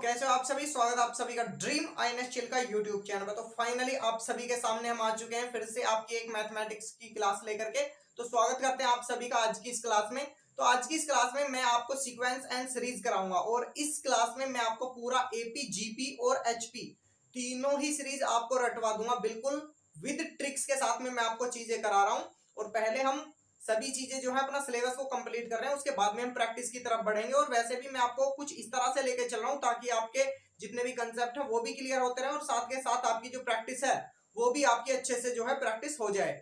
कैसे हो आप सभी। स्वागत है आप सभी का ड्रीम आईएनएस चिल का यूट्यूब चैनल पर। तो फाइनली आप सभी के सामने हम आ चुके हैं फिर से आपकी एक मैथमेटिक्स की क्लास लेकर के। तो स्वागत करते हैं आप सभी का आज की इस क्लास में। तो आज की इस क्लास में मैं आपको सीक्वेंस एंड सीरीज कराऊंगा और इस क्लास में मैं आपको पूरा एपी, जीपी और एचपी तीनों ही सीरीज आपको रटवा दूंगा, बिल्कुल विद ट्रिक्स के साथ में मैं आपको चीजें करा रहा हूं। और पहले हम सभी चीजें जो है अपना सिलेबस को कंप्लीट कर रहे हैं, उसके बाद में हम प्रैक्टिस की तरफ बढ़ेंगे। और वैसे भी मैं आपको कुछ इस तरह से लेके चल रहा हूं ताकि आपके जितने भी कंसेप्ट है वो भी क्लियर होते रहे और साथ के साथ आपकी जो प्रैक्टिस है वो भी आपकी अच्छे से जो है प्रैक्टिस हो जाए।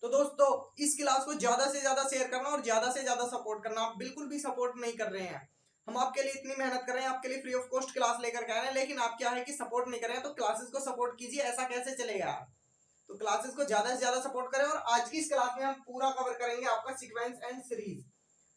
तो दोस्तों इस क्लास को ज्यादा से ज्यादा शेयर करना और ज्यादा से ज्यादा सपोर्ट करना। आप बिल्कुल भी सपोर्ट नहीं कर रहे हैं, हम आपके लिए इतनी मेहनत कर रहे हैं, आपके लिए फ्री ऑफ कॉस्ट क्लास लेकर के आ रहे हैं, लेकिन आप क्या है कि सपोर्ट नहीं कर रहे हैं। तो क्लासेस को सपोर्ट कीजिए, ऐसा कैसे चलेगा। तो क्लासेस को ज्यादा से ज्यादा सपोर्ट करें। और आज की इस क्लास में हम पूरा कवर करेंगे आपका सीक्वेंस एंड सीरीज,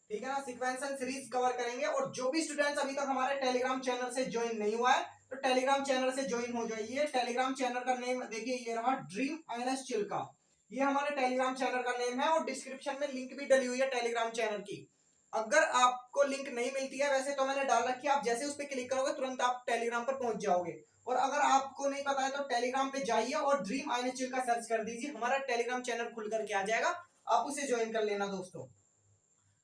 ठीक है ना। सीक्वेंस एंड सीरीज कवर करेंगे। और जो भी स्टूडेंट्स अभी तक हमारे टेलीग्राम चैनल से ज्वाइन नहीं हुआ है तो टेलीग्राम चैनल से ज्वाइन हो जाइए। टेलीग्राम चैनल का नेम देखिए, ये रहा ड्रीम आईएनएस चिल का, ये हमारे टेलीग्राम चैनल का नेम है। और डिस्क्रिप्शन में लिंक भी डली हुई है टेलीग्राम चैनल की। अगर आपको लिंक नहीं मिलती है, वैसे तो मैंने डाल रखी है, आप जैसे उस पर क्लिक करोगे तुरंत आप टेलीग्राम पर पहुंच जाओगे। और अगर आपको नहीं पता है तो टेलीग्राम पे जाइए और ड्रीम आईएनएस चिल का सर्च कर दीजिए, हमारा टेलीग्राम चैनल खुल करके आ जाएगा, आप उसे ज्वाइन कर लेना दोस्तों।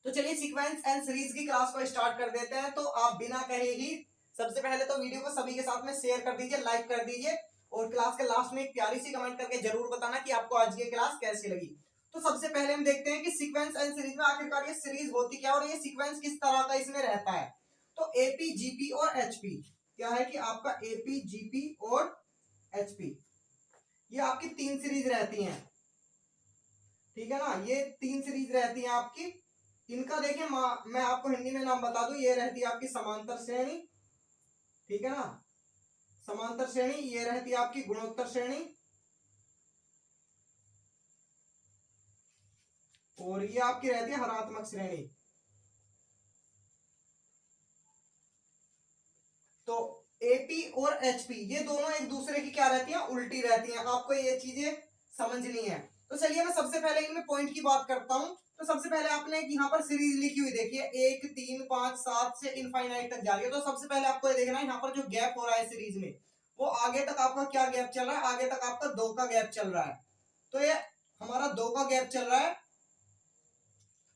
तो चलिए सीक्वेंस एंड सीरीज की क्लास को स्टार्ट कर देते हैं। तो आप बिना कहे ही सबसे पहले तो वीडियो को सभी के साथ में शेयर कर दीजिए, लाइक कर दीजिए और क्लास के लास्ट में एक प्यारी सी कमेंट करके जरूर बताना कि आपको आज की क्लास कैसी लगी। तो सबसे पहले हम देखते हैं कि सीक्वेंस एंड सीरीज में आखिरकार ये सीरीज होती क्या और ये सीक्वेंस किस तरह का इसमें रहता है। तो एपी, जीपी और एचपी क्या है कि आपका एपी, जीपी और एचपी ये आपकी तीन सीरीज रहती हैं, ठीक है ना। ये तीन सीरीज रहती हैं आपकी। इनका देखिए मैं आपको हिंदी में नाम बता दूं, ये रहती है आपकी समांतर श्रेणी, ठीक है ना, समांतर श्रेणी। ये रहती है आपकी गुणोत्तर श्रेणी और ये आपकी रहती है हरात्मक श्रेणी। तो एपी और एचपी ये दोनों एक दूसरे की क्या रहती हैं, उल्टी रहती हैं। आपको ये चीजें समझनी है। तो चलिए मैं सबसे पहले इनमें पॉइंट की बात करता हूं। तो सबसे पहले आपने यहाँ पर सीरीज लिखी हुई देखिए, 1 3 5 7 से इनफाइनाइट तक जा रही है। तो सबसे पहले आपको ये देखना है यहाँ पर जो गैप हो रहा है सीरीज में, वो आगे तक आपका क्या गैप चल रहा है, आगे तक आपका 2 का गैप चल रहा है। तो ये हमारा 2 का गैप चल रहा है।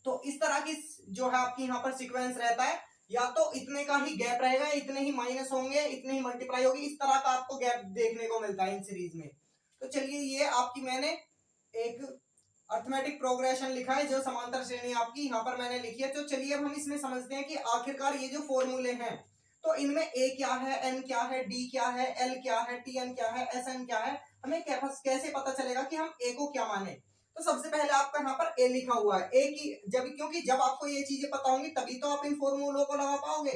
तो इस तरह की जो है आपकी यहाँ पर सीक्वेंस रहता है, या तो इतने का ही गैप रहेगा, इतने ही माइनस होंगे, इतने ही मल्टीप्लाई होगी, इस तरह का आपको गैप देखने को मिलता है इन सीरीज में। तो चलिए ये आपकी मैंने एक अर्थमेटिक प्रोग्रेशन लिखा है, जो समांतर श्रेणी आपकी यहाँ पर मैंने लिखी है। तो चलिए अब हम इसमें समझते हैं कि आखिरकार ये जो फॉर्मूले हैं, तो इनमें ए क्या है, एन क्या है, डी क्या है, एल क्या है, टी एन क्या है, एस एन क्या है, हमें कैसे पता चलेगा कि हम ए को क्या माने। तो सबसे पहले आपका यहाँ पर ए लिखा हुआ है, ए की क्योंकि जब आपको ये चीजें पता होंगी तभी तो आप इन फॉर्मूलों को लगा पाओगे।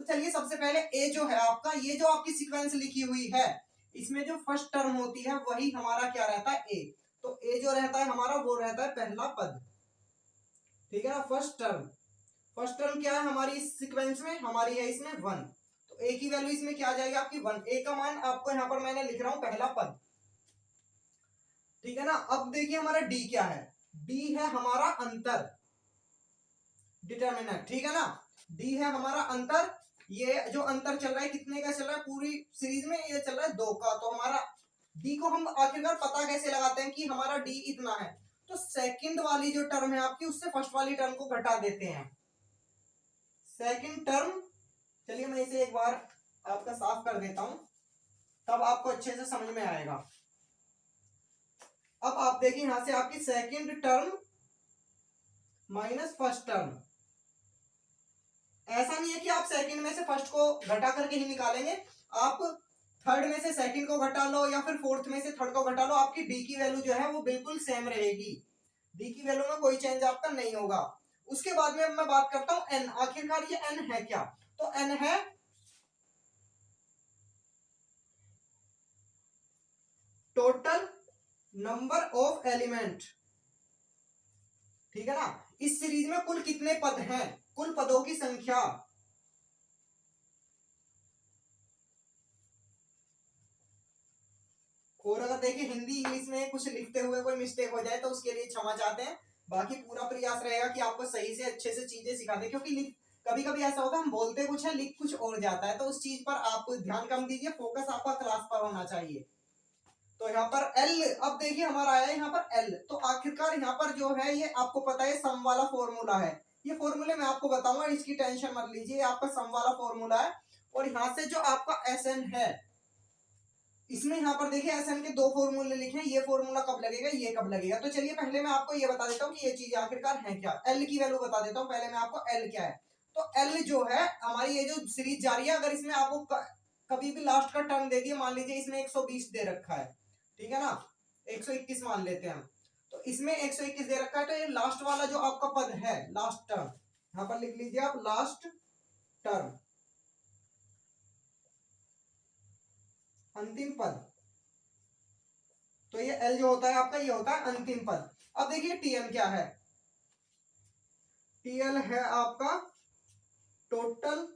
तो चलिए सबसे पहले ए जो है आपका, ये जो आपकी सीक्वेंस लिखी हुई है, इसमें जो फर्स्ट टर्म होती है वही हमारा क्या रहता है, ए। तो ए जो रहता है हमारा वो रहता है पहला पद, ठीक है ना, फर्स्ट टर्म। फर्स्ट टर्म क्या है हमारी इस सीक्वेंस में, हमारी है इसमें 1। तो ए की वैल्यू इसमें क्या आ जाएगी आपकी 1। ए का मान आपको यहाँ पर मैंने लिख रहा हूं पहला पद, ठीक है ना। अब देखिए हमारा डी क्या है, डी है हमारा अंतर, डिटर्मिनेंट, ठीक है ना। डी है हमारा अंतर। ये जो अंतर चल रहा है कितने का चल रहा है पूरी सीरीज में, ये चल रहा है 2 का। तो हमारा डी को हम आखिरकार पता कैसे लगाते हैं कि हमारा डी इतना है। तो सेकंड वाली जो टर्म है आपकी, उससे फर्स्ट वाली टर्म को घटा देते हैं, सेकंड टर्म। चलिए मैं इसे एक बार आपका साफ कर देता हूं, तब आपको अच्छे से समझ में आएगा। अब आप देखिए यहां से आपकी second term minus first term. ऐसा नहीं है कि आप सेकंड में से फर्स्ट को घटा करके ही निकालेंगे, आप थर्ड में से सेकंड को घटा लो या फिर फोर्थ में से थर्ड को घटा लो, आपकी डी की वैल्यू जो है वो बिल्कुल सेम रहेगी, डी की वैल्यू में कोई चेंज आपका नहीं होगा। उसके बाद में मैं बात करता हूं एन, आखिरकार ये एन है क्या। तो एन है टोटल नंबर ऑफ एलिमेंट, ठीक है ना। इस सीरीज में कुल कितने पद हैं, कुल पदों की संख्या। और अगर देखिए हिंदी इंग्लिश में कुछ लिखते हुए कोई मिस्टेक हो जाए तो उसके लिए क्षमा चाहते हैं, बाकी पूरा प्रयास रहेगा कि आपको सही से अच्छे से चीजें सिखा दे। क्योंकि कभी कभी ऐसा होता है हम बोलते कुछ है लिख कुछ और जाता है, तो उस चीज पर आप ध्यान कम दीजिए, फोकस आपका क्लास पर होना चाहिए। तो यहाँ पर L, अब देखिए हमारा आया यहाँ पर L, तो आखिरकार यहाँ पर जो है ये आपको पता है सम वाला फॉर्मूला है, ये फॉर्मूले मैं आपको बताऊंगा, इसकी टेंशन मत लीजिए, आपका सम वाला फॉर्मूला है। और यहाँ से जो आपका SN है, इसमें यहाँ पर देखिए SN के दो फॉर्मूले लिखे हैं, ये फॉर्मूला कब लगेगा, ये कब लगेगा। तो चलिए पहले मैं आपको ये बता देता हूँ कि ये चीज आखिरकार है क्या। L की वैल्यू बता देता हूँ पहले मैं आपको, L क्या है। तो L जो है हमारी ये जो सीरीज जा रही है, अगर इसमें आपको कभी भी लास्ट का टर्म दे दिया, मान लीजिए इसमें 120 दे रखा है, ठीक है ना, 121 मान लेते हैं हम, तो इसमें 121 दे रखा है, तो ये लास्ट वाला जो आपका पद है, लास्ट टर्म, यहाँ पर लिख लीजिए आप लास्ट टर्म, अंतिम पद, तो ये L जो होता है आपका, ये होता है अंतिम पद। अब देखिए TL क्या है, TL है आपका टोटल,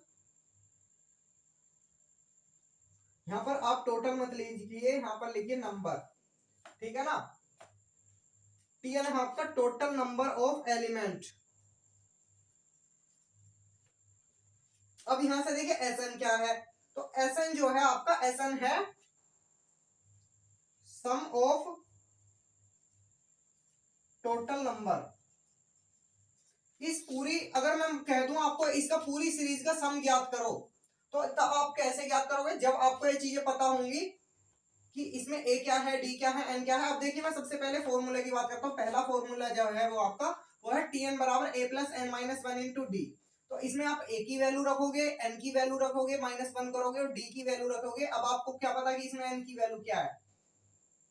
यहां पर आप टोटल मत लीजिए, यहां पर लिखिए नंबर, ठीक है ना। TL है आपका टोटल नंबर ऑफ एलिमेंट। अब यहां से देखिए SN क्या है, तो SN जो है आपका, SN है सम ऑफ टोटल नंबर। इस पूरी, अगर मैं कह दूं आपको इसका पूरी सीरीज का सम ज्ञात करो, तो तब आप कैसे ज्ञात करोगे, जब आपको ये चीजें पता होंगी कि इसमें A क्या है, D क्या है, N क्या है। अब देखिए मैं सबसे पहले फॉर्मूले की बात करता हूँ, पहला फॉर्मूला जो है वो आपका वो है Tn बराबर A plus N minus 1 into D. तो इसमें आप A की वैल्यू रखोगे, N की वैल्यू रखोगे, -1 करोगे और D की वैल्यू रखोगे। अब आपको क्या पता कि इसमें N की वैल्यू क्या है,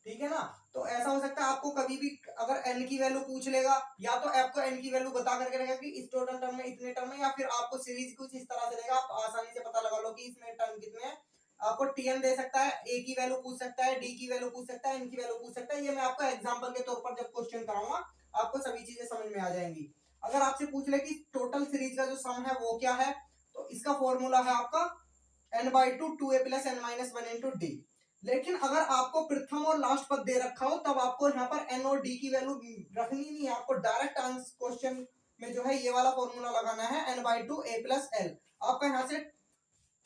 ठीक है ना। तो ऐसा हो सकता है आपको कभी भी अगर N की वैल्यू पूछ लेगा, या तो आपको N की वैल्यू बता करके रहेगा कि इस टोटल टर्म में इतने टर्म है, या फिर आपको सीरीज कुछ इस तरह से देगा, आप आसानी से पता लगा लो कि इसमें टर्म कितने हैं। आपको Tn दे सकता है, A की वैल्यू पूछ सकता है, D की वैल्यू पूछ सकता है, N की वैल्यू पूछ सकता है। ये मैं आपको एग्जांपल के तौर पर जब क्वेश्चन कराऊंगा आपको सभी चीजें समझ में आ जाएंगी। अगर आपसे पूछ ले कि टोटल सीरीज का जो सम है वो क्या है, तो इसका फॉर्मूला है आपका n/2 2a plus n minus 1 into D. लेकिन अगर आपको प्रथम और लास्ट पद दे रखा हो, तब आपको यहाँ पर n और d की वैल्यू रखनी नहीं है, आपको डायरेक्ट आंसर क्वेश्चन में जो है ये वाला फॉर्मूला लगाना है n/2 a प्लस l। आपका यहाँ से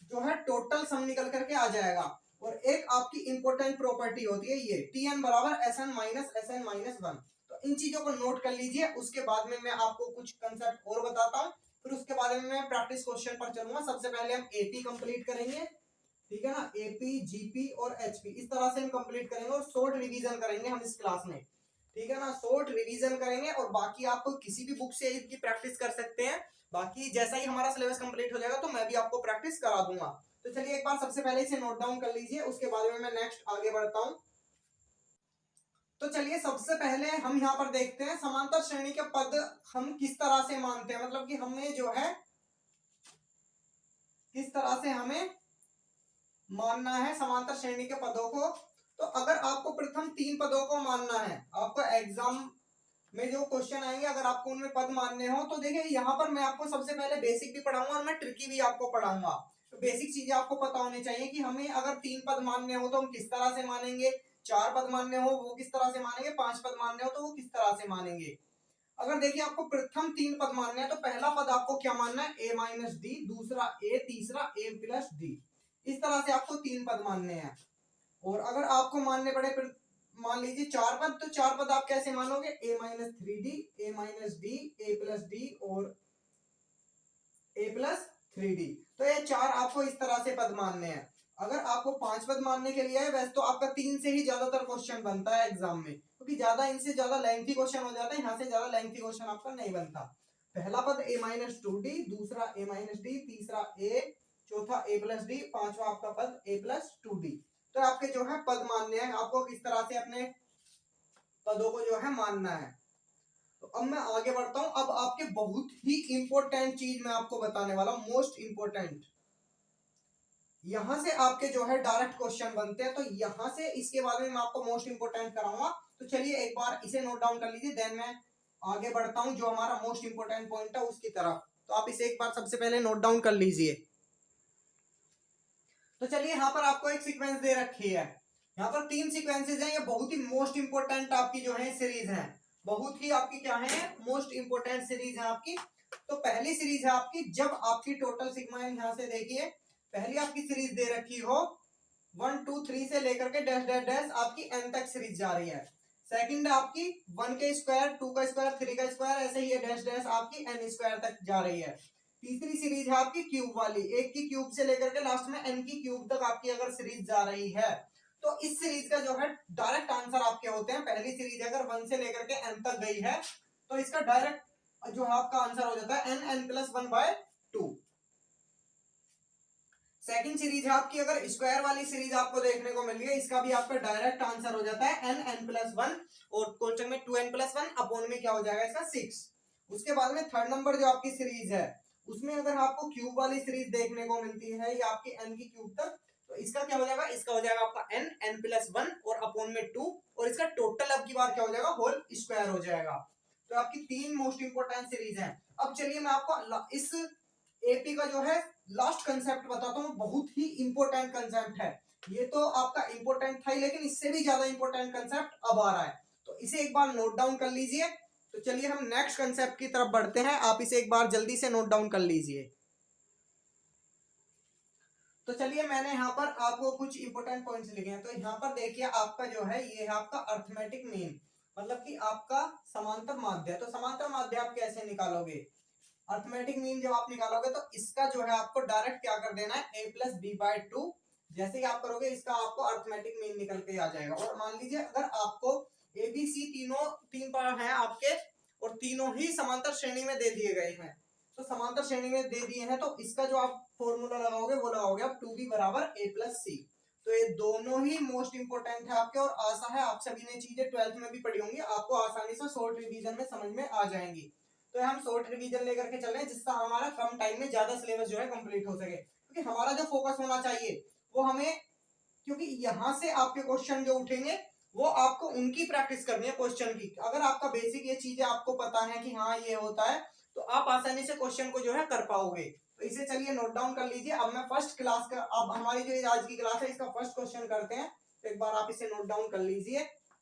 जो है टोटल सम निकल करके आ जाएगा। और एक आपकी इंपॉर्टेंट प्रॉपर्टी होती है ये Tn बराबर Sn माइनस Sn माइनस 1। तो इन चीजों को नोट कर लीजिए, उसके बाद में मैं आपको कुछ कंसेप्ट और बताता हूँ, फिर उसके बाद में मैं प्रैक्टिस क्वेश्चन पर चलूंगा। सबसे पहले हम AP कंप्लीट करेंगे, ठीक है ना, AP, GP और HP इस तरह से हम कंप्लीट करेंगे और शॉर्ट रिवीजन करेंगे हम इस क्लास में, ठीक है ना, शॉर्ट रिवीजन करेंगे। और बाकी आप किसी भी बुक से इनकी प्रैक्टिस कर सकते हैं, बाकी जैसा ही हमारा सिलेबस कंप्लीट हो जाएगा तो मैं भी आपको प्रैक्टिस करा दूंगा। तो चलिए एक बार सबसे पहले इसे नोट डाउन कर लीजिए, उसके बाद में मैं नेक्स्ट आगे बढ़ता हूं। तो चलिए सबसे पहले हम यहाँ पर देखते हैं समांतर श्रेणी के पद हम किस तरह से मानते हैं, मतलब कि हमें जो है किस तरह से हमें मानना है समांतर श्रेणी के पदों को। तो अगर आपको प्रथम 3 पदों को मानना है, आपको एग्जाम में जो क्वेश्चन आएंगे अगर आपको उनमें पद मानने हो, तो देखिए यहाँ पर मैं आपको सबसे पहले बेसिक भी पढ़ाऊंगा और मैं ट्रिकी भी आपको पढ़ाऊंगा। तो बेसिक चीजें आपको पता होनी चाहिए कि हमें अगर 3 पद मानने हो तो हम किस तरह से मानेंगे, 4 पद मानने हो वो किस तरह से मानेंगे, 5 पद मानने हो तो वो किस तरह से मानेंगे। अगर देखिए आपको प्रथम 3 पद मानने हैं, तो पहला पद आपको क्या मानना है, a माइनस डी, दूसरा a, तीसरा a प्लस डी। इस तरह से आपको 3 पद मानने हैं। और अगर आपको मानने पड़े मान लीजिए 4 पद, तो 4 पद आप कैसे मानोगे, a minus 3d, a minus D, a plus D और a प्लस 3d। तो ये 4 आपको इस तरह से पद मानने हैं। अगर आपको 5 पद मानने के लिए है, वैसे तो आपका 3 से ही ज्यादातर क्वेश्चन बनता है एग्जाम में, क्योंकि ज्यादा इनसे ज्यादा लेंथी क्वेश्चन हो जाता है, यहाँ से ज्यादा लेंथी क्वेश्चन आपका नहीं बनता। पहला पद a माइनस 2d, दूसरा a माइनस डी, तीसरा a, चौथा a प्लस डी, पांचवा आपका पद a प्लस 2d। तो आपके जो है पद मानने हैं, आपको किस तरह से अपने पदों को जो है मानना है। तो अब मैं आगे बढ़ता हूं। अब आपके बहुत ही इंपॉर्टेंट चीज मैं आपको बताने वाला हूं, मोस्ट इंपॉर्टेंट। यहां से आपके जो है डायरेक्ट क्वेश्चन बनते हैं, तो यहां से इसके बारे में मैं आपको मोस्ट इंपॉर्टेंट कराऊंगा। तो चलिए एक बार इसे नोट डाउन कर लीजिए, देन मैं आगे बढ़ता हूं जो हमारा मोस्ट इंपॉर्टेंट पॉइंट है उसकी तरफ। तो आप इसे एक बार सबसे पहले नोट डाउन कर लीजिए। तो चलिए यहाँ पर आपको एक सीक्वेंस दे रखी है, यहाँ पर 3 सीक्वेंसेस हैं, ये बहुत ही मोस्ट इंपोर्टेंट आपकी जो है सीरीज है, बहुत ही आपकी क्या है मोस्ट इंपोर्टेंट सीरीज है आपकी। तो पहली सीरीज है आपकी, जब आपकी टोटल सिग्मा एन, यहाँ से देखिए पहली आपकी सीरीज दे रखी हो 1 2 3 से लेकर के डैश डैश डैश आपकी एन तक सीरीज जा रही है। सेकंड आपकी 1 के स्क्वायर, 2 का स्क्वायर, 3 का स्क्वायर, ऐसे ही डैश डैश आपकी एन स्क्वायर तक जा रही है। तीसरी सीरीज है आपकी क्यूब वाली, 1 की क्यूब से लेकर के लास्ट में एन की क्यूब तक आपकी अगर सीरीज जा रही है तो इस सीरीज का जो है डायरेक्ट आंसर आपके होते हैं। पहली सीरीज अगर 1 से लेकर के एन तक गई है तो इसका डायरेक्ट जो आपका आंसर हो जाता है n n plus 1/2। Second series है आपकी, अगर स्क्वायर वाली सीरीज आपको देखने को मिल रही है, इसका भी आपका डायरेक्ट आंसर हो जाता है एन एन प्लस 1, और क्वेश्चन में 2n प्लस 1 अपॉन में क्या हो जाएगा इसका 6। उसके बाद में थर्ड नंबर जो आपकी सीरीज है उसमें अगर आपको क्यूब वाली सीरीज देखने को मिलती है ये आपकी एन की क्यूब तक, तो इसका क्या हो जाएगा, इसका हो जाएगा आपका एन एन प्लस 1 और अपॉन में 2, और इसका टोटल अब की बार क्या हो जाएगा होल स्क्वायर हो जाएगा। तो आपकी तीन मोस्ट इंपोर्टेंट सीरीज है। अब चलिए मैं आपको इस एपी का जो है लास्ट कंसेप्ट बताता हूँ, बहुत ही इंपॉर्टेंट कंसेप्ट है। ये तो आपका इंपॉर्टेंट था ही, लेकिन इससे भी ज्यादा इंपॉर्टेंट कंसेप्ट अब आ रहा है, तो इसे एक बार नोट डाउन कर लीजिए। तो चलिए हम नेक्स्ट कंसेप्ट की तरफ बढ़ते हैं, आप इसे एक बार जल्दी से नोट डाउन कर लीजिए। तो चलिए मैंने यहाँ पर आपको कुछ इंपॉर्टेंट पॉइंट्स लिखे हैं। तो यहाँ पर देखिए आपका जो है ये है आपका अर्थमेटिक मीन, मतलब कि आपका समांतर माध्य। तो समांतर माध्य आप कैसे निकालोगे, अर्थमेटिक मीन जब आप निकालोगे तो इसका जो है आपको डायरेक्ट क्या कर देना है a प्लस b/2। जैसे ही आप करोगे इसका आपको अर्थमेटिक मीन निकल के आ जाएगा। और मान लीजिए अगर आपको ए बी सी तीन पर है आपके और तीनों ही समांतर श्रेणी में दे दिए गए हैं, तो समांतर श्रेणी में दे दिए हैं तो इसका जो आप फॉर्मूला लगाओगे वो लगाओगे आप 2b बराबर a प्लस सी। तो ये दोनों ही मोस्ट इंपोर्टेंट है आपके, और आशा है आप सभी ने चीजें 12th में भी पढ़ी होंगी, आपको आसानी से शॉर्ट रिवीजन में समझ में आ जाएंगी। तो हम शॉर्ट रिवीजन लेकर के चल रहे हैं जिससे हमारा कम टाइम में ज्यादा सिलेबस जो है कंप्लीट हो सके, क्योंकि हमारा जो फोकस होना चाहिए वो हमें, क्योंकि यहाँ से आपके क्वेश्चन जो उठेंगे वो आपको उनकी प्रैक्टिस करनी है क्वेश्चन की। अगर आपका बेसिक ये चीजें आपको पता है कि हाँ ये होता है तो आप आसानी से क्वेश्चन को जो है कर पाओगे। तो इसे चलिए नोट डाउन कर लीजिए। अब मैं फर्स्ट क्लास का, अब हमारी जो आज की क्लास है इसका फर्स्ट क्वेश्चन करते हैं, तो एक बार आप इसे नोट डाउन कर लीजिए।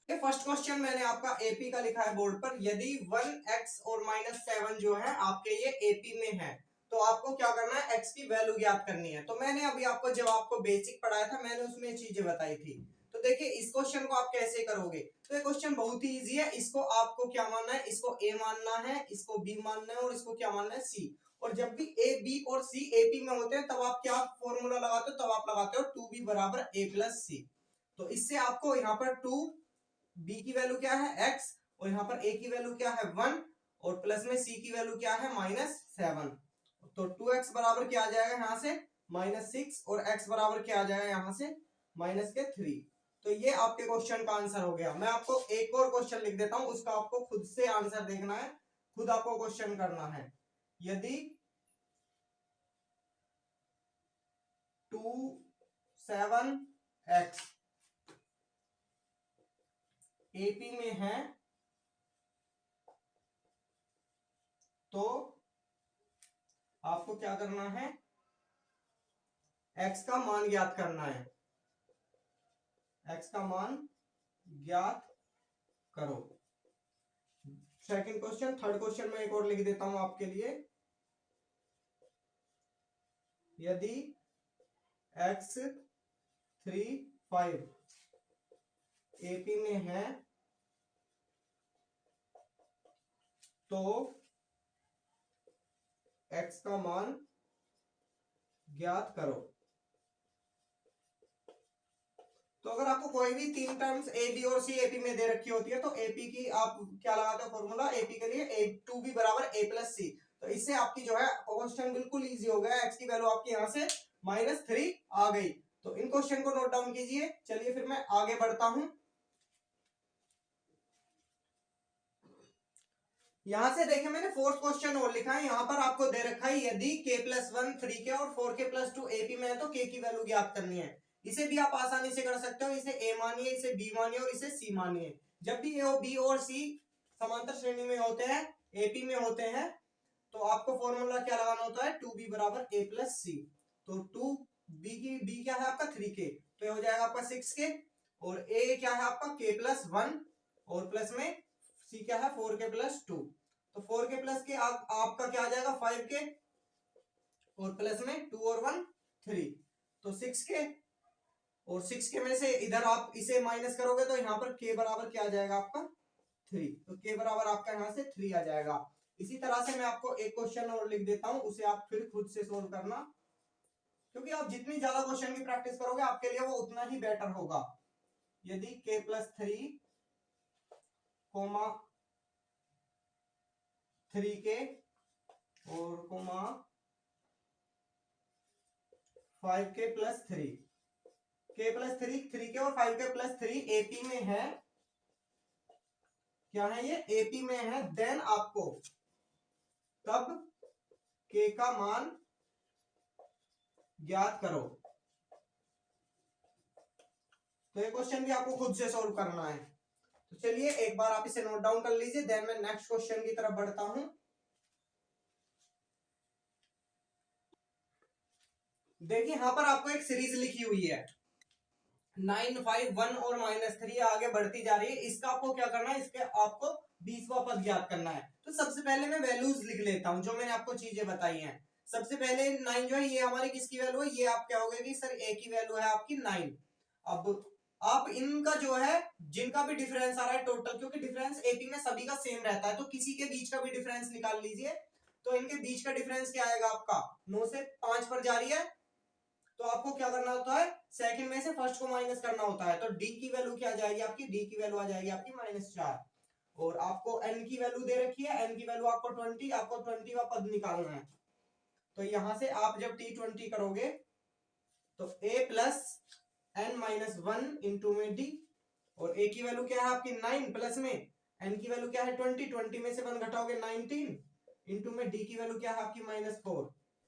ये फर्स्ट क्वेश्चन मैंने आपका एपी का लिखा है बोर्ड पर, यदि 1x और -7 जो है आपके ये एपी में है तो आपको क्या करना है, x की वैल्यू ज्ञात करनी है। तो मैंने अभी आपको जब आपको बेसिक पढ़ाया था मैंने उसमें चीजें बताई थी। तो देखिए इस क्वेश्चन को आप कैसे करोगे, तो ये क्वेश्चन बहुत ही इजी है। इसको आपको क्या मानना है, इसको a मानना है, इसको b मानना है और इसको क्या मानना है c। और जब भी a b और c AP में होते हैं तब आप क्या फॉर्मूला लगाते हो, तब आप लगाते हो 2b बराबर a प्लस सी। तो इससे आपको यहाँ पर 2b की वैल्यू क्या है x, और यहाँ पर a की वैल्यू क्या है 1, और प्लस में c की वैल्यू क्या है -7। तो 2x बराबर क्या आ जाएगा यहाँ से -6, और x बराबर क्या आ जाएगा यहाँ से -3। तो ये आपके क्वेश्चन का आंसर हो गया। मैं आपको एक और क्वेश्चन लिख देता हूं, उसका आपको खुद से आंसर देखना है, खुद आपको क्वेश्चन करना है। यदि 7x एपी में है तो आपको क्या करना है, x का मान ज्ञात करना है, x का मान ज्ञात करो। सेकंड क्वेश्चन, थर्ड क्वेश्चन में एक और लिख देता हूं आपके लिए। यदि x 3 5 एपी में है तो x का मान ज्ञात करो। तो अगर आपको कोई भी तीन टर्म्स ए बी और सी एपी में दे रखी होती है तो एपी की आप क्या लगाते हो फॉर्मूला, एपी के लिए 2b बराबर a प्लस सी। तो इससे आपकी जो है क्वेश्चन बिल्कुल इजी हो गया, x की वैल्यू आपकी यहाँ से -3 आ गई। तो इन क्वेश्चन को नोट डाउन कीजिए। चलिए फिर मैं आगे बढ़ता हूं। यहां से देखिए मैंने फोर्थ क्वेश्चन और लिखा है, यहां पर आपको दे रखा है यदि k+1 3k और 4k+2 एपी में है तो k की वैल्यू ज्ञात करनी है। इसे भी आप आसानी से कर सकते हो, इसे a मानिए, इसे b मानिए और इसे c मानिए। जब भी a b और c समांतर श्रेणी में होते हैं, एपी में होते हैं, तो आपको फॉर्मूला क्या लगाना होता है 2b बराबर a प्लस सी। तो 2b क्या है आपका 3k, तो ये हो जाएगा आपका 6k, और a क्या है आपका k+1 और प्लस में c क्या है 4k+2। तो 4k प्लस के आपका क्या आ जाएगा 5k, और प्लस में 2 और 1 3, तो 6k, और 6k में से इधर आप इसे माइनस करोगे तो यहाँ पर k बराबर क्या आ जाएगा आपका 3, तो k बराबर आपका यहाँ से 3 आ जाएगा। इसी तरह से मैं आपको एक क्वेश्चन और लिख देता हूं, उसे आप फिर खुद से सोल्व करना, क्योंकि आप जितनी ज्यादा क्वेश्चन की प्रैक्टिस करोगे आपके लिए वो उतना ही बेटर होगा। यदि k प्लस 3 कोमा 3k और coma 5k plus 3, k plus 3 3k और 5k प्लस 3 एपी में है, क्या है ये एपी में है, देन आपको तब k का मान ज्ञात करो। तो ये क्वेश्चन भी आपको खुद से सॉल्व करना है। तो चलिए एक बार आप इसे नोट डाउन कर लीजिए, देन मैं नेक्स्ट क्वेश्चन की तरफ बढ़ता हूं। देखिए यहां पर आपको एक सीरीज लिखी हुई है 9 5 1 और -3 आगे बढ़ती जा रही है। इसका आपको क्या करना है, इसके आपको 20वां पद ज्ञात करना है। तो सबसे पहले मैं वैल्यूज लिख लेता हूं जो मैंने आपको चीजें बताई हैं। सबसे पहले 9 जो है ये हमारी किसकी वैल्यू है, ये आप क्या होगा कि सर ए की वैल्यू है आपकी 9। अब आप इनका जो है जिनका भी डिफरेंस आ रहा है टोटल, क्योंकि डिफरेंस एपी में सभी का सेम रहता है, तो किसी के बीच का भी डिफरेंस निकाल लीजिए। तो इनके बीच का डिफरेंस क्या आएगा आपका 9 से 5 पर जा रही है, तो आपको क्या करना होता है सेकंड में से फर्स्ट को माइनस करना होता है। तो डी की वैल्यू क्या आ जाएगी आपकी, डी की वैल्यू आ जाएगी आपकी -4, और आपको एन की वैल्यू दे रखी है, एन की वैल्यू आपको 20, आपको 20वां पद निकालना है। तो यहां से आप जब t20 करोगे तो a plus n minus 1 into में d, और a की वैल्यू क्या है आपकी 9 प्लस में n की वैल्यू क्या है 20, 20 में से 1 घटाओगे 19 इंटू में d की वैल्यू क्या है आपकी -4,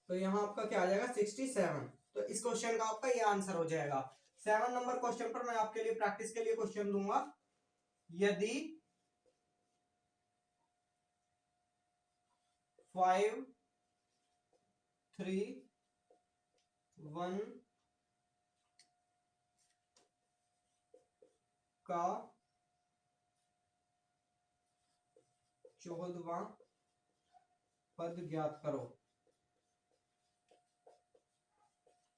तो यहाँ आपका क्या आ जाएगा 67। तो इस क्वेश्चन का आपका ये आंसर हो जाएगा। 7 नंबर क्वेश्चन पर मैं आपके लिए प्रैक्टिस के लिए क्वेश्चन दूंगा। यदि 5 3 1 का 14वां पद ज्ञात करो।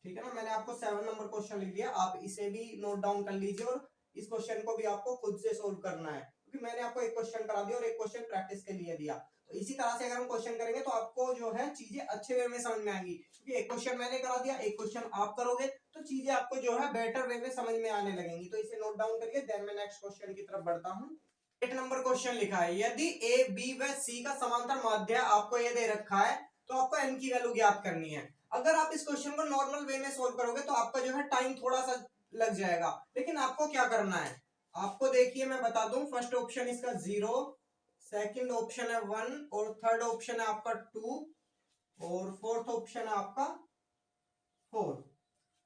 ठीक है ना, मैंने आपको 7 नंबर क्वेश्चन लिख दिया, आप इसे भी नोट डाउन कर लीजिए, और इस क्वेश्चन को भी आपको खुद से सोल्व करना है, क्योंकि मैंने आपको एक क्वेश्चन करा दिया और एक क्वेश्चन प्रैक्टिस के लिए दिया। तो इसी तरह से अगर हम क्वेश्चन करेंगे तो आपको जो है चीजें अच्छे वे में समझ में आएंगी, क्योंकि एक क्वेश्चन मैंने करा दिया, एक क्वेश्चन आप करोगे तो चीजें आपको जो है बेटर वे में समझ में आने लगेंगी। तो इसे नोट डाउन करिए, देन मैं नेक्स्ट क्वेश्चन की तरफ बढ़ता हूँ। 8 नंबर क्वेश्चन लिखा है, यदि ए बी व सी का समांतर माध्य आपको ये दे रखा है, तो आपको एन की वैल्यू ज्ञात करनी है। अगर आप इस क्वेश्चन को नॉर्मल वे में सोल्व करोगे तो आपका जो है टाइम थोड़ा सा लग जाएगा, लेकिन आपको क्या करना है, आपको देखिए मैं बता दूं, फर्स्ट ऑप्शन इसका 0, सेकंड ऑप्शन है 1, और थर्ड ऑप्शन है आपका 2, और फोर्थ ऑप्शन है आपका 4।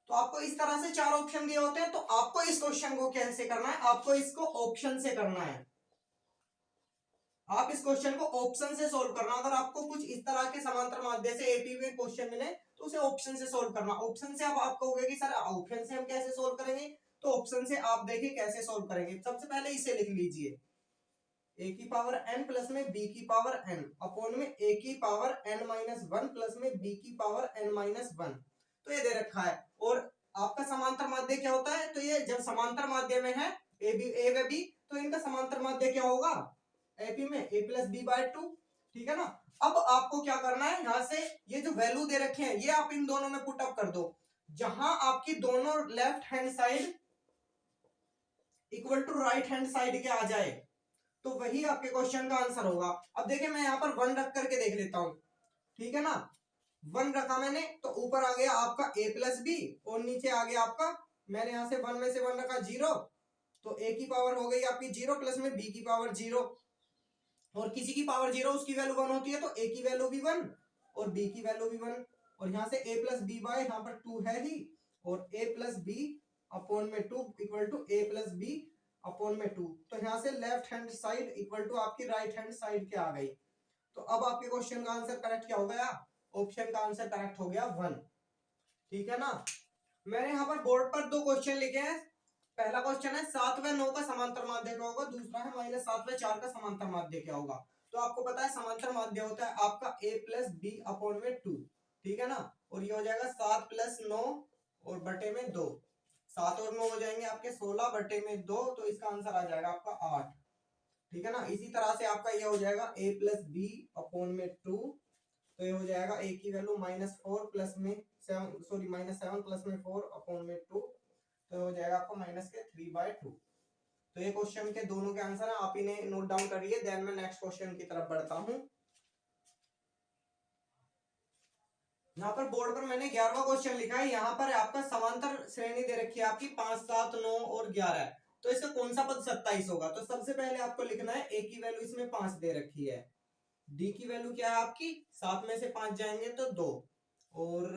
तो आपको इस तरह से 4 ऑप्शन दिए होते हैं। तो आपको इस क्वेश्चन को कैसे करना है, आपको इसको ऑप्शन से करना है। आप इस क्वेश्चन को ऑप्शन से सोल्व करना। अगर आपको कुछ इस तरह के समांतर माध्य से एपी में क्वेश्चन मिले तो उसे ऑप्शन से सोल्व करना। ऑप्शन से अब आप कहोगे कि सर ऑप्शन से हम कैसे सोल्व करेंगे, तो ऑप्शन से आप देखिए कैसे सोल्व करेंगे। सबसे पहले इसे लिख लीजिए, a की पावर n प्लस में b की पावर n अपॉन में a की पावर n माइनस 1 प्लस में b की पावर n माइनस 1। तो ये दे रखा है, और आपका समांतर माध्य क्या होता है, तो ये जब समांतर माध्य में है a व b, तो इनका समांतर माध्य क्या होगा एपी में a प्लस बी बाय 2। ठीक है ना। अब आपको क्या करना है, यहां से ये जो वैल्यू दे रखे हैं ये आप इन दोनों में पुट अप कर दो। जहां आपकी दोनों left hand side equal to right hand side के आ जाए तो वही आपके क्वेश्चन का आंसर होगा। अब देखिए मैं यहाँ पर 1 रख करके देख लेता हूं। ठीक है ना, 1 रखा मैंने तो ऊपर आ गया आपका a प्लस बी, और नीचे आ गया आपका, मैंने यहां से 1 में से 1 रखा 0, तो a की पावर हो गई आपकी 0 प्लस में b की पावर 0, और किसी की पावर 0 उसकी वैल्यू 1 होती है, तो a की वैल्यू भी 1 और b की वैल्यू भी 1, और यहाँ से a प्लस बी बाय यहाँ पर 2 है ही, और a प्लस बी अपॉन में 2 equal to a plus b upon में 2। तो यहाँ से left hand side equal to आपकी राइट हैंड साइड के आ गई। तो अब आपके क्वेश्चन का आंसर करेक्ट क्या हो गया, ऑप्शन का आंसर करेक्ट हो गया 1। ठीक है ना। मैंने यहाँ पर बोर्ड पर 2 क्वेश्चन लिखे हैं। पहला क्वेश्चन है 7 व 9 का समांतर माध्य क्या होगा, दूसरा है -7 व 4 का समांतर माध्य क्या होगा। तो आपको पता है समांतर माध्य होता है आपका a प्लस बी अपॉन में 2, ठीक है ना। और ये हो जाएगा 7 प्लस 9 और बटे में 2, 7 और 9 हो जाएंगे आपके 16 बटे में 2, तो इसका आंसर आ जाएगा आपका 8, ठीक है ना। इसी तरह से आपका ये हो जाएगा a प्लस बी अपॉन में 2, तो ये हो जाएगा a की वैल्यू -4 प्लस में 7, सॉरी -7 प्लस में 4 अपॉन में 2, तो हो जाएगा आपको -3/2। तो ये क्वेश्चन के दोनों के आंसर है, आप इन्हें नोट डाउन करिए। देन मैं नेक्स्ट क्वेश्चन की तरफ बढ़ता हूं। यहाँ पर बोर्ड पर मैंने 11वां क्वेश्चन लिखा है। यहाँ पर आपका समांतर श्रेणी दे रखी है आपकी 5, 7, 9 और 11, तो इसका कौन सा पद 27 होगा। तो सबसे पहले आपको लिखना है a की वैल्यू इसमें 5 दे रखी है, d की वैल्यू क्या है आपकी 7 में से 5 जाएंगे तो 2, और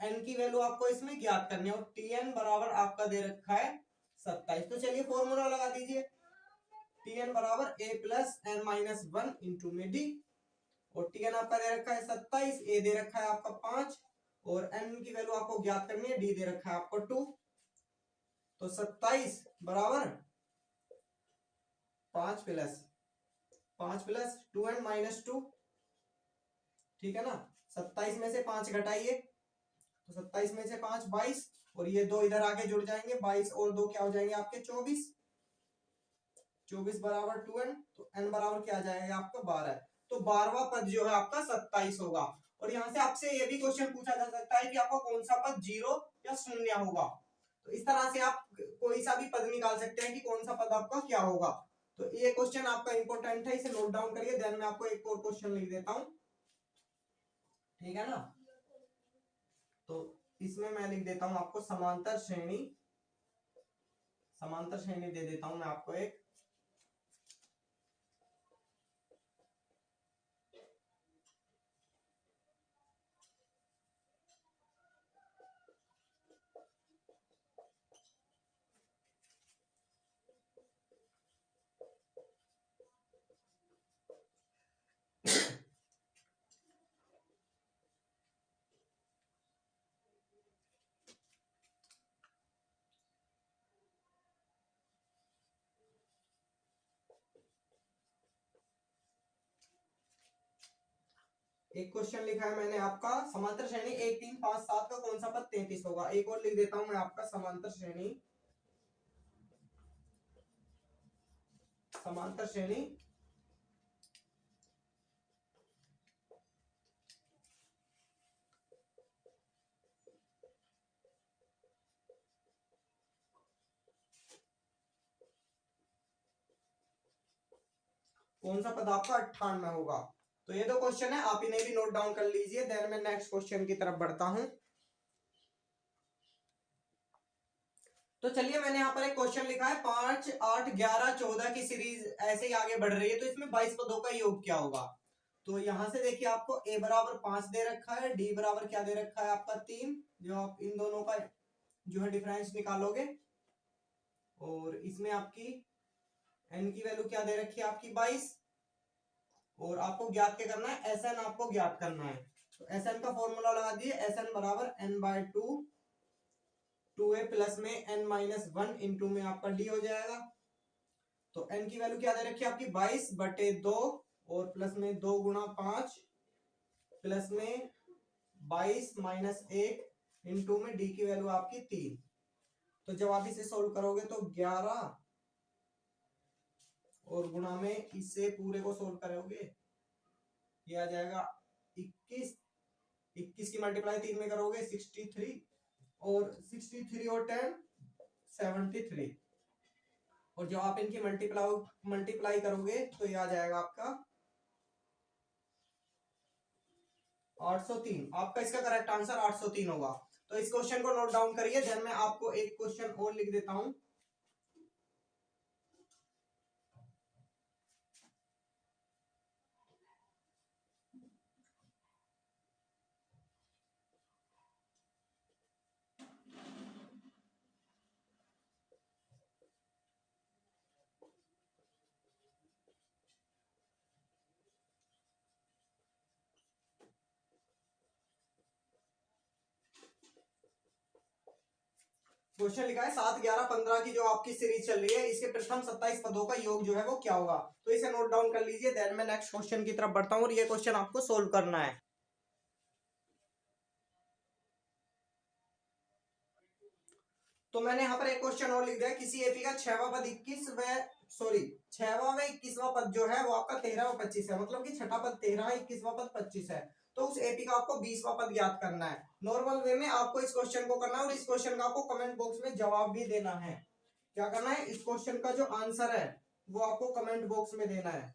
n की वैल्यू आपको इसमें ज्ञात करनी है, और tn बराबर आपका दे रखा है 27। तो चलिए फॉर्मूला लगा दीजिए, tn बराबर a plus n minus 1 into में d, और tn आपका दे रखा है 27, a दे रखा है आपका 5, और n की वैल्यू आपको ज्ञात करनी है, d दे रखा है आपको 2। तो 27 बराबर 5 प्लस 2n माइनस 2, ठीक है ना। 27 में से 5 घटाइए, तो 27 में से 5 22, और ये 2 इधर आके जुड़ जाएंगे, 22 और 2 क्या हो जाएंगे आपके 24, 24 बराबर 2n, तो n बराबर क्या आ जाएगा आपका 12। तो 12वां पद जो है आपका 27 होगा। और यहां से आपसे ये भी क्वेश्चन पूछा जा सकता है कि आपका कौन सा पद 0 या 0 होगा। तो इस तरह से आप कोई सा भी पद निकाल सकते हैं कि कौन सा पद आपका क्या होगा। तो ये क्वेश्चन आपका इंपॉर्टेंट है, इसे नोट डाउन करिए। देन मैं आपको एक और क्वेश्चन लिख देता हूं, ठीक है ना। तो इसमें मैं लिख देता हूं आपको समांतर श्रेणी दे देता हूं मैं आपको एक। एक क्वेश्चन लिखा है मैंने आपका, समांतर श्रेणी 1, 3, 5, 7 का कौन सा पद 33 होगा। एक और लिख देता हूं मैं आपका, समांतर श्रेणी कौन सा पद आपका 98 होगा। तो ये दो क्वेश्चन है, आप इन्हें भी नोट डाउन कर लीजिए। देन मैं नेक्स्ट क्वेश्चन की तरफ बढ़ता हूं। तो चलिए मैंने यहाँ पर एक क्वेश्चन लिखा है, 5, 8, 11, 14 की सीरीज ऐसे ही आगे बढ़ रही है, तो इसमें 22 पदों का योग क्या होगा। तो यहां से देखिए आपको a बराबर 5 दे रखा है, d बराबर क्या दे रखा है आपका 3, जो आप इन दोनों का जो है डिफरेंस निकालोगे, और इसमें आपकी n की वैल्यू क्या दे रखी है आपकी 22, और आपको ज्ञात क्या करना है, Sn आपको ज्ञात करना है। तो Sn का फॉर्मूला लगा दिए, Sn बराबर n/2, 2a प्लस में n माइनस 1 इंटू में आपका d हो जाएगा। तो n की वैल्यू क्या दे रखी है आपकी 22 बटे 2, और प्लस में 2 गुणा 5 प्लस में 22 माइनस 1 इंटू में d की वैल्यू आपकी 3। तो जब आप इसे सोल्व करोगे तो 11 और गुणा में इसे पूरे को सोल्व करोगे, ये आ जाएगा 21, 21 की मल्टीप्लाई 3 में करोगे 63, और 63 और 10 73, और जब आप इनकी मल्टीप्लाई करोगे तो ये आ जाएगा आपका 803। आपका इसका करेक्ट आंसर 803 होगा। तो इस क्वेश्चन को नोट डाउन करिए। देन मैं आपको एक क्वेश्चन और लिख देता हूं। क्वेश्चन लिखा है 7, 11, 15 की जो आपकी सीरीज चल रही है, इसके प्रथम 27 पदों का योग जो है वो क्या होगा। तो इसे नोट डाउन कर लीजिए। देन मैं नेक्स्ट क्वेश्चन की तरफ बढ़ता हूँ और ये क्वेश्चन आपको सोल्व करना है। तो मैंने यहाँ पर एक क्वेश्चन और लिख दिया, किसी एपी का 6वां पद 6वां व 21वां पद जो है वो आपका 13 व 25 है, मतलब कि छठा पद 13 है, 21वां पद 25 है। तो उस एपी का आपको 20वां पद ज्ञात करना है। नॉर्मल वे में आपको इस क्वेश्चन को करना है और इस क्वेश्चन का आपको कमेंट बॉक्स में जवाब भी देना है। क्या करना है, इस क्वेश्चन का जो आंसर है वो आपको कमेंट बॉक्स में देना है,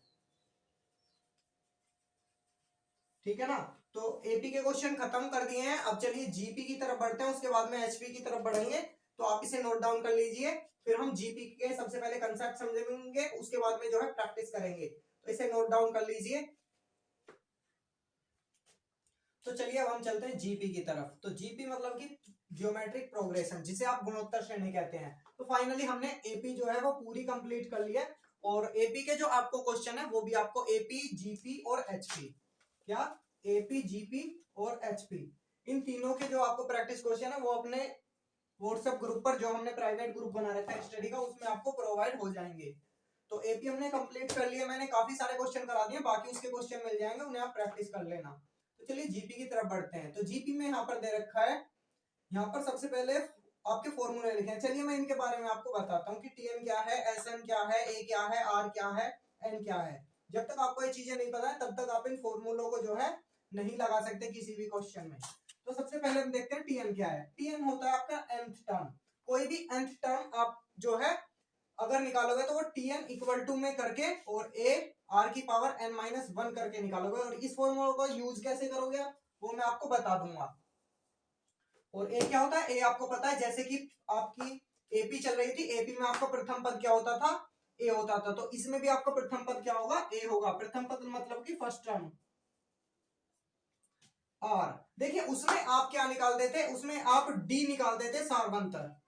ठीक है ना। तो एपी के क्वेश्चन खत्म कर दिए हैं। अब चलिए जीपी की तरफ बढ़ते हैं, उसके बाद में एचपी की तरफ बढ़ेंगे। तो आप इसे नोट डाउन कर लीजिए, फिर हम जीपी के सबसे पहले कंसेप्ट समझेंगे, उसके बाद में जो है प्रैक्टिस करेंगे। तो इसे नोट डाउन कर लीजिए। तो चलिए अब हम चलते हैं जीपी की तरफ। तो जीपी मतलब कि ज्योमेट्रिक प्रोग्रेशन, जिसे आप गुणोत्तर श्रेणी कहते हैं। तो फाइनली हमने एपी जो है वो पूरी कंप्लीट कर लिया, और एपी के जो आपको क्वेश्चन है वो भी आपको एपी, जीपी और एचपी, क्या एपी, जीपी और एचपी, इन तीनों के जो आपको प्रैक्टिस क्वेश्चन है वो अपने व्हाट्सएप ग्रुप पर, जो हमने प्राइवेट ग्रुप बना रखा है स्टडी का, उसमें आपको प्रोवाइड हो जाएंगे। तो एपी हमने कंप्लीट कर लिया, मैंने काफी सारे क्वेश्चन करा दिए, बाकी उसके क्वेश्चन मिल जाएंगे, उन्हें आप प्रैक्टिस कर लेना। तो चलिए जीपी की तरफ बढ़ते हैं। तो जीपी में यहाँ पर दे रखा है, यहाँ पर सबसे पहले आपके फॉर्मूले लिखे हैं। चलिए मैं इनके बारे में आपको बताता हूँ कि टीएन क्या है, एसएन क्या है, ए क्या है, आर क्या है, एन क्या है। जब तक आपको ये चीजें नहीं पता है तब तक आप इन फॉर्मूलों को जो है नहीं लगा सकते किसी भी क्वेश्चन में। तो सबसे पहले हम देखते हैं टीएन क्या है। टीएन होता है आपका nth टर्म। कोई भी nth टर्म आप जो है अगर निकालोगे तो वो टीएन इक्वल टू में करके और ए आर की पावर n माइनस 1 करके निकालोगे। और इस फॉर्मूला को यूज कैसे करोगे वो मैं आपको बता दूंगा। और ए क्या होता है, ए आपको पता है, जैसे कि आपकी एपी चल रही थी, एपी में आपका प्रथम पद क्या होता था, ए होता था। तो इसमें भी आपका प्रथम पद क्या होगा, ए होगा। प्रथम पद मतलब कि फर्स्ट टर्म। और देखिए उसमें आप क्या निकाल देते, उसमें आप डी निकाल देते सार्वंतर।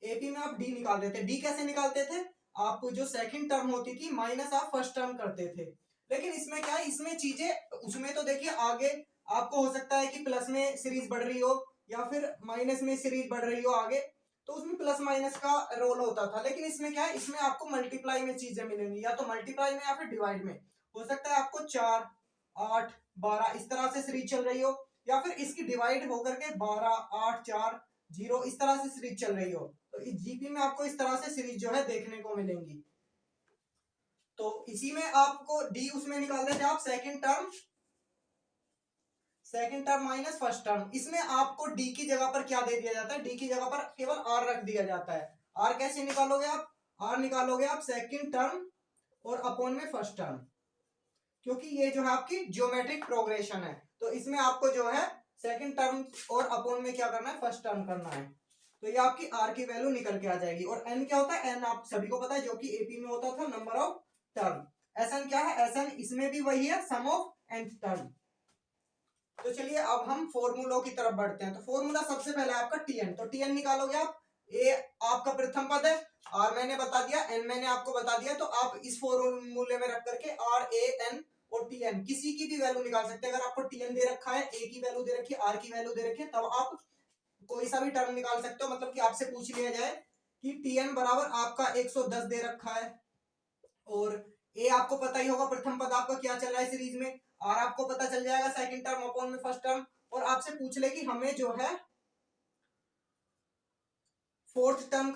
एपी में आप डी निकाल देते। डी कैसे निकालते थे, आप जो सेकंड टर्म होती थी माइनस आप फर्स्ट टर्म करते थे। लेकिन इसमें क्या है, इसमें चीजें, उसमें तो देखिए आगे आपको हो सकता है कि प्लस में सीरीज बढ़ रही हो या फिर माइनस में सीरीज बढ़ रही हो आगे, तो उसमें प्लस माइनस का रोल होता था। लेकिन इसमें क्या है, इसमें आपको मल्टीप्लाई में चीजें मिलेंगी, या तो मल्टीप्लाई में या फिर डिवाइड में। हो सकता है आपको 4, 8, 12 इस तरह से सीरीज चल रही हो, या फिर इसकी डिवाइड होकर के 12, 8, 4, 0 इस तरह से सीरीज चल रही हो। तो इस जीपी में आपको इस तरह से सीरीज जो है देखने को मिलेंगी। तो इसी में आपको डी उसमें निकाल देते आप second term minus first term. इसमें आपको डी की जगह पर क्या दे दिया जाता है, डी की जगह पर केवल आर रख दिया जाता है। आर कैसे निकालोगे आप, आर निकालोगे आप सेकंड टर्म और अपॉन में फर्स्ट टर्म, क्योंकि ये जो है आपकी ज्योमेट्रिक प्रोग्रेशन है। तो इसमें आपको जो है सेकंड टर्म और अपॉन में क्या करना है, फर्स्ट टर्म करना है। तो ये आपकी आर की वैल्यू निकल के आ जाएगी। और एन क्या होता है, एन आप सभी को पता है, जो कि एपी में होता था number of term. S n क्या है, एस एन इसमें भी वही है, सम ऑफ nth टर्म। तो चलिए अब हम फॉर्मूलों की तरफ बढ़ते हैं। तो फॉर्मूला सबसे पहले आपका टीएन। तो टीएन निकालोगे आप, ए आपका प्रथम पद है, आर मैंने बता दिया, एन मैंने आपको बता दिया। तो आप इस फॉर्मूले में रख करके आर, ए, एन और टीएन किसी की भी वैल्यू निकाल सकते हैं। अगर आपको टीएन दे रखा है, ए की वैल्यू दे रखी है, आर की वैल्यू दे रखी है, तब आप कोई सा भी टर्म निकाल सकते हो। मतलब कि आपसे पूछ लिया जाए कि टीएन बराबर आपका 110 दे रखा है, और ए आपको पता ही होगा प्रथम पद आपका क्या चल रहा है सीरीज में, आर आपको पता चल जाएगा सेकंड टर्म अपॉन में फर्स्ट टर्म। और आपसे पूछ ले कि हमें जो है फोर्थ टर्म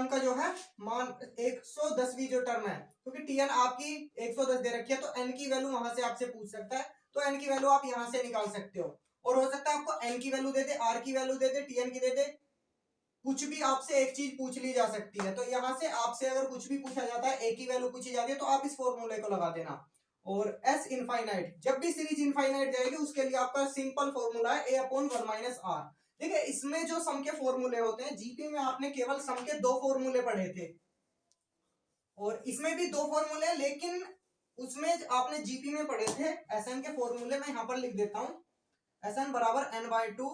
का जो है मान 110वीं जो टर्म है, क्योंकि टीएन आपकी 110 दे रखी है, तो एन की वैल्यू वहां से आपसे पूछ सकता है। तो एन की वैल्यू आप यहां से निकाल सकते हो। और हो सकता है आपको एन की वैल्यू दे दे, आर की वैल्यू दे दे, टीएन की दे दे, कुछ भी आपसे एक चीज पूछ ली जा सकती है। तो यहां से आपसे अगर कुछ भी पूछा जाता है, एक ही वैल्यू पूछी जाती है, तो आप इस फॉर्मूले को लगा देना। और एस इनफाइनाइट, जब भी सीरीज इनफाइनाइट जाएगी उसके लिए आपका सिंपल फॉर्मूला है ए अपॉन 1 माइनस आर। देखिए इसमें जो सम के फॉर्मूले होते हैं, जीपी में आपने केवल सम के 2 फॉर्मूले पढ़े थे, और इसमें भी 2 फॉर्मूले, लेकिन उसमें आपने जीपी में पढ़े थे एसएन के फॉर्मूले। मैं यहां पर लिख देता हूं, एसएन बराबर n/2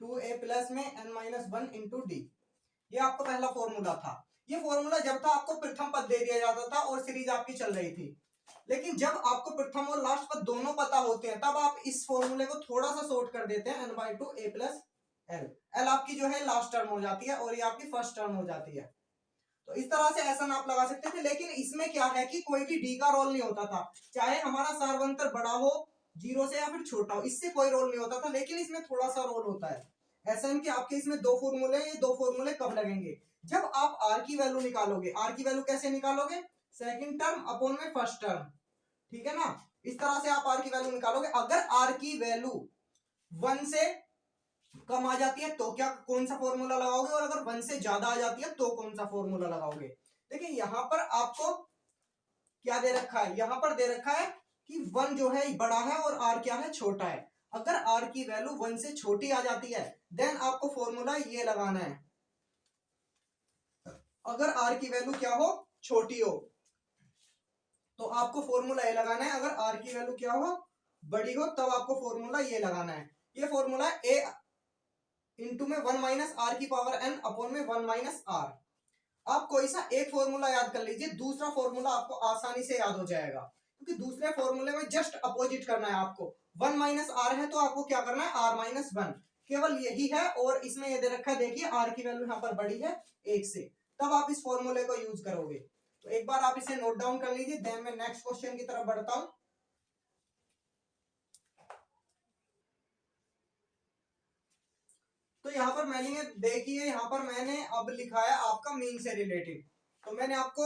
2a प्लस में n-1 इंटू डी। ये आपका पहला फॉर्मूला था। ये फॉर्मूला जब था आपको प्रथम पद दे दिया जाता था और सीरीज आपकी चल रही थी। लेकिन जब आपको प्रथम और लास्ट पद दोनों पता होते हैं, तब आप इस फॉर्मूले को थोड़ा सा शॉर्ट कर देते हैं, n/2 a plus L. L आपकी जो है लास्ट टर्म हो जाती है और ये आपकी फर्स्ट टर्म हो जाती है। तो इस तरह से ऐसा नाप लगा सकते थे, लेकिन इसमें क्या है कि कोई भी डी का रोल नहीं होता था, चाहे हमारा सार्वंतर बड़ा हो 0 से या फिर छोटा हो, इससे कोई रोल नहीं होता था। लेकिन इसमें थोड़ा सा रोल होता है ऐसा है कि आपके इसमें दो फॉर्मूले, ये दो फॉर्मूले कब लगेंगे, जब आप आर की वैल्यू निकालोगे। आर की वैल्यू कैसे निकालोगे, सेकंड टर्म अपॉन में फर्स्ट टर्म, ठीक है ना। इस तरह से आप आर की वैल्यू निकालोगे। अगर आर की वैल्यू 1 से कम आ जाती है तो क्या कौन सा फॉर्मूला लगाओगे, और अगर 1 से ज्यादा आ जाती है तो कौन सा फॉर्मूला लगाओगे। देखिए यहां पर आपको क्या दे रखा है, यहां पर दे रखा है कि 1 जो है बड़ा है और आर क्या है, छोटा है। अगर आर की वैल्यू 1 से छोटी आ जाती है देन आपको फॉर्मूला ये लगाना है। अगर आर की वैल्यू क्या हो, छोटी हो, तो आपको फॉर्मूला ये लगाना है। अगर आर की वैल्यू क्या हो, बड़ी हो, तब आपको फॉर्मूला ये लगाना है। ये फॉर्मूला ए इंटू में 1 माइनस आर की पावर एन अपॉन में 1 माइनस आर। आप कोई सा एक फॉर्मूला याद कर लीजिए, दूसरा फॉर्मूला आपको आसानी से याद हो जाएगा, क्योंकि दूसरे फॉर्मूले में जस्ट अपोजिट करना है आपको। 1 माइनस आर है तो आपको क्या करना है, आर माइनस 1, केवल यही है। और इसमें ये दे रखा है, देखिए आर की वैल्यू यहाँ पर बड़ी है 1 से, तब आप इस फॉर्मूले को यूज करोगे। तो एक बार आप इसे नोट डाउन कर लीजिए, देन मैं नेक्स्ट क्वेश्चन की तरफ बढ़ता हूं। तो यहाँ पर मैंने देखिए, यहाँ पर मैंने अब लिखा है आपका मीन से रिलेटेड। तो मैंने आपको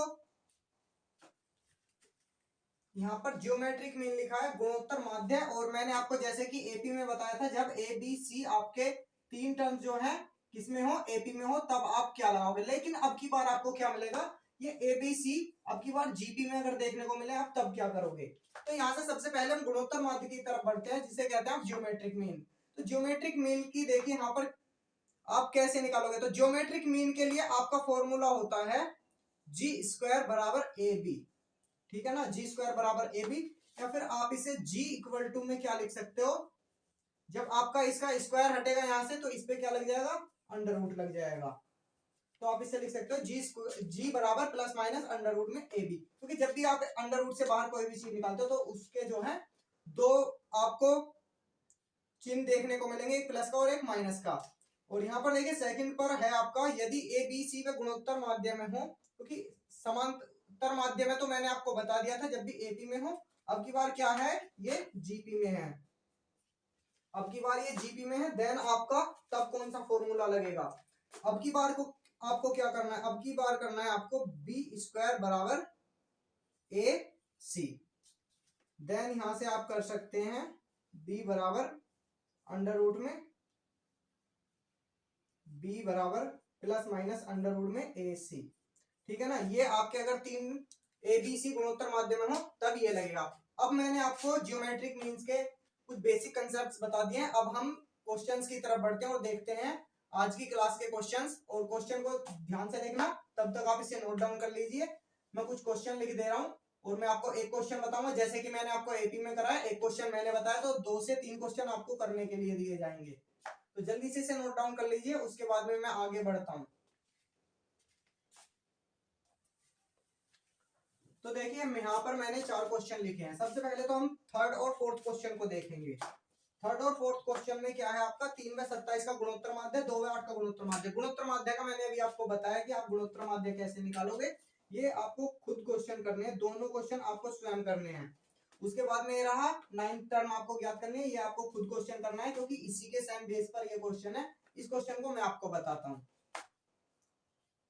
यहाँ पर ज्योमेट्रिक मीन लिखा है, गुणोत्तर माध्य। और मैंने आपको जैसे कि एपी में बताया था, जब ए बी सी आपके तीन टर्म्स जो है किसमें हो, एपी में हो, तब आप क्या लगाओगे। लेकिन अब की बार आपको क्या मिलेगा, ये ए बी सी अब की बार जीपी में अगर देखने को मिले, आप तब क्या करोगे। तो यहाँ से सबसे पहले हम गुणोत्तर माध्य की तरफ बढ़ते हैं, जिसे कहते हैं ज्योमेट्रिक मीन। तो ज्योमेट्रिक मीन की देखिए यहाँ पर आप कैसे निकालोगे। तो ज्योमेट्रिक मीन के लिए आपका फॉर्मूला होता है जी स्क्वायर बराबर ए बी, ठीक है ना, जी स्क्वायर बराबर ए बी। या फिर आप इसे जी इक्वल टू में क्या लिख सकते हो, जब आपका इसका स्क्वायर हटेगा यहां से तो इस पे क्या लग जाएगा, अंडर रूट लग जाएगा। तो आप इसे लिख सकते हो जी बराबर प्लस माइनस अंडर रूट में ए बी, क्योंकि जब भी आप अंडर रूट से बाहर कोई भी चीज निकालते हो तो उसके जो है दो आपको चिन्ह देखने को मिलेंगे, एक प्लस का और एक माइनस का। और यहाँ पर देखिए सेकंड पर है आपका, यदि ए बी सी में गुणोत्तर माध्य में हो, क्योंकि समांतर माध्य में तो मैंने आपको बता दिया था जब भी एपी में हो। अब की बार क्या है, ये जीपी में है, अब की बार ये जीपी में है, देन आपका तब कौन सा फॉर्मूला लगेगा। अब की बार को आपको क्या करना है, अब की बार करना है आपको बी स्क्वायर बराबर ए सी। देन यहां से आप कर सकते हैं बी बराबर अंडर रूट में बी बराबर प्लस माइनस अंडर रूट में ए सी, ठीक है ना। ये आपके अगर तीन ए बी सी गुणोत्तर माध्य में हो तब ये लगेगा। अब मैंने आपको जियोमेट्रिक मीन्स के कुछ बेसिक कंसेप्ट्स बता दिए हैं। अब हम क्वेश्चंस की तरफ बढ़ते हैं और देखते हैं आज की क्लास के क्वेश्चंस। और क्वेश्चन को ध्यान से देखना, तब तक आप इसे नोट डाउन कर लीजिए। मैं कुछ क्वेश्चन लिख दे रहा हूँ और मैं आपको एक क्वेश्चन बताऊंगा, जैसे कि मैंने आपको एपी में कराया, एक क्वेश्चन मैंने बताया, तो 2 से 3 क्वेश्चन आपको करने के लिए दिए जाएंगे। तो जल्दी से इसे नोट डाउन कर लीजिए, उसके बाद में मैं आगे बढ़ता हूं। तो देखिए यहाँ पर मैंने 4 क्वेश्चन लिखे हैं। सबसे पहले तो हम थर्ड और फोर्थ क्वेश्चन को देखेंगे। थर्ड और फोर्थ क्वेश्चन में क्या है आपका, 3 व 27 का गुणोत्तर माध्य, 2 व 8 का गुणोत्तर माध्य। गुणोत्तर माध्य का मैंने अभी आपको बताया कि आप गुणोत्तर माध्य कैसे निकालोगे। ये आपको खुद क्वेश्चन करने हैं, दोनों क्वेश्चन आपको स्वयं करने हैं। उसके बाद में ये रहा 9th टर्म आपको ज्ञात करनी है, ये आपको खुद क्वेश्चन करना है, क्योंकि इसी के सेम बेस पर ये क्वेश्चन है। इस क्वेश्चन को मैं आपको बताता हूँ।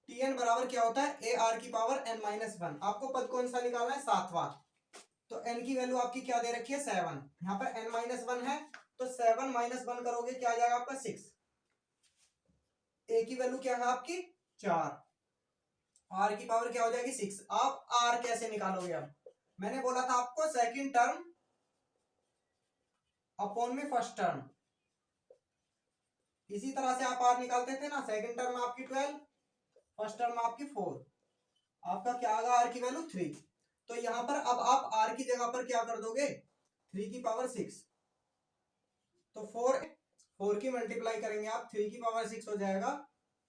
Tn बराबर क्या होता है, ए आर की पावर n माइनस 1। आपको पद कौन सा निकालना है, सातवां। तो n की वैल्यू आपकी क्या दे रखी है, 7। यहाँ पर n माइनस 1 है, तो 7 माइनस 1 करोगे क्या आ जाएगा आपका 6। a की वैल्यू क्या है आपकी 4, r की पावर क्या हो जाएगी 6। आप r कैसे निकालोगे, अब मैंने बोला था आपको सेकंड टर्म अपॉन में फर्स्ट टर्म, इसी तरह से आप r निकालते थे ना। सेकंड टर्म आपकी 12, फर्स्ट टर्म आपकी 4, आपका क्या आएगा r की वैल्यू 3। तो यहां पर अब आप r की जगह पर क्या कर दोगे, 3 की पावर 6। तो 4 की मल्टीप्लाई करेंगे आप, 3 की पावर 6 हो जाएगा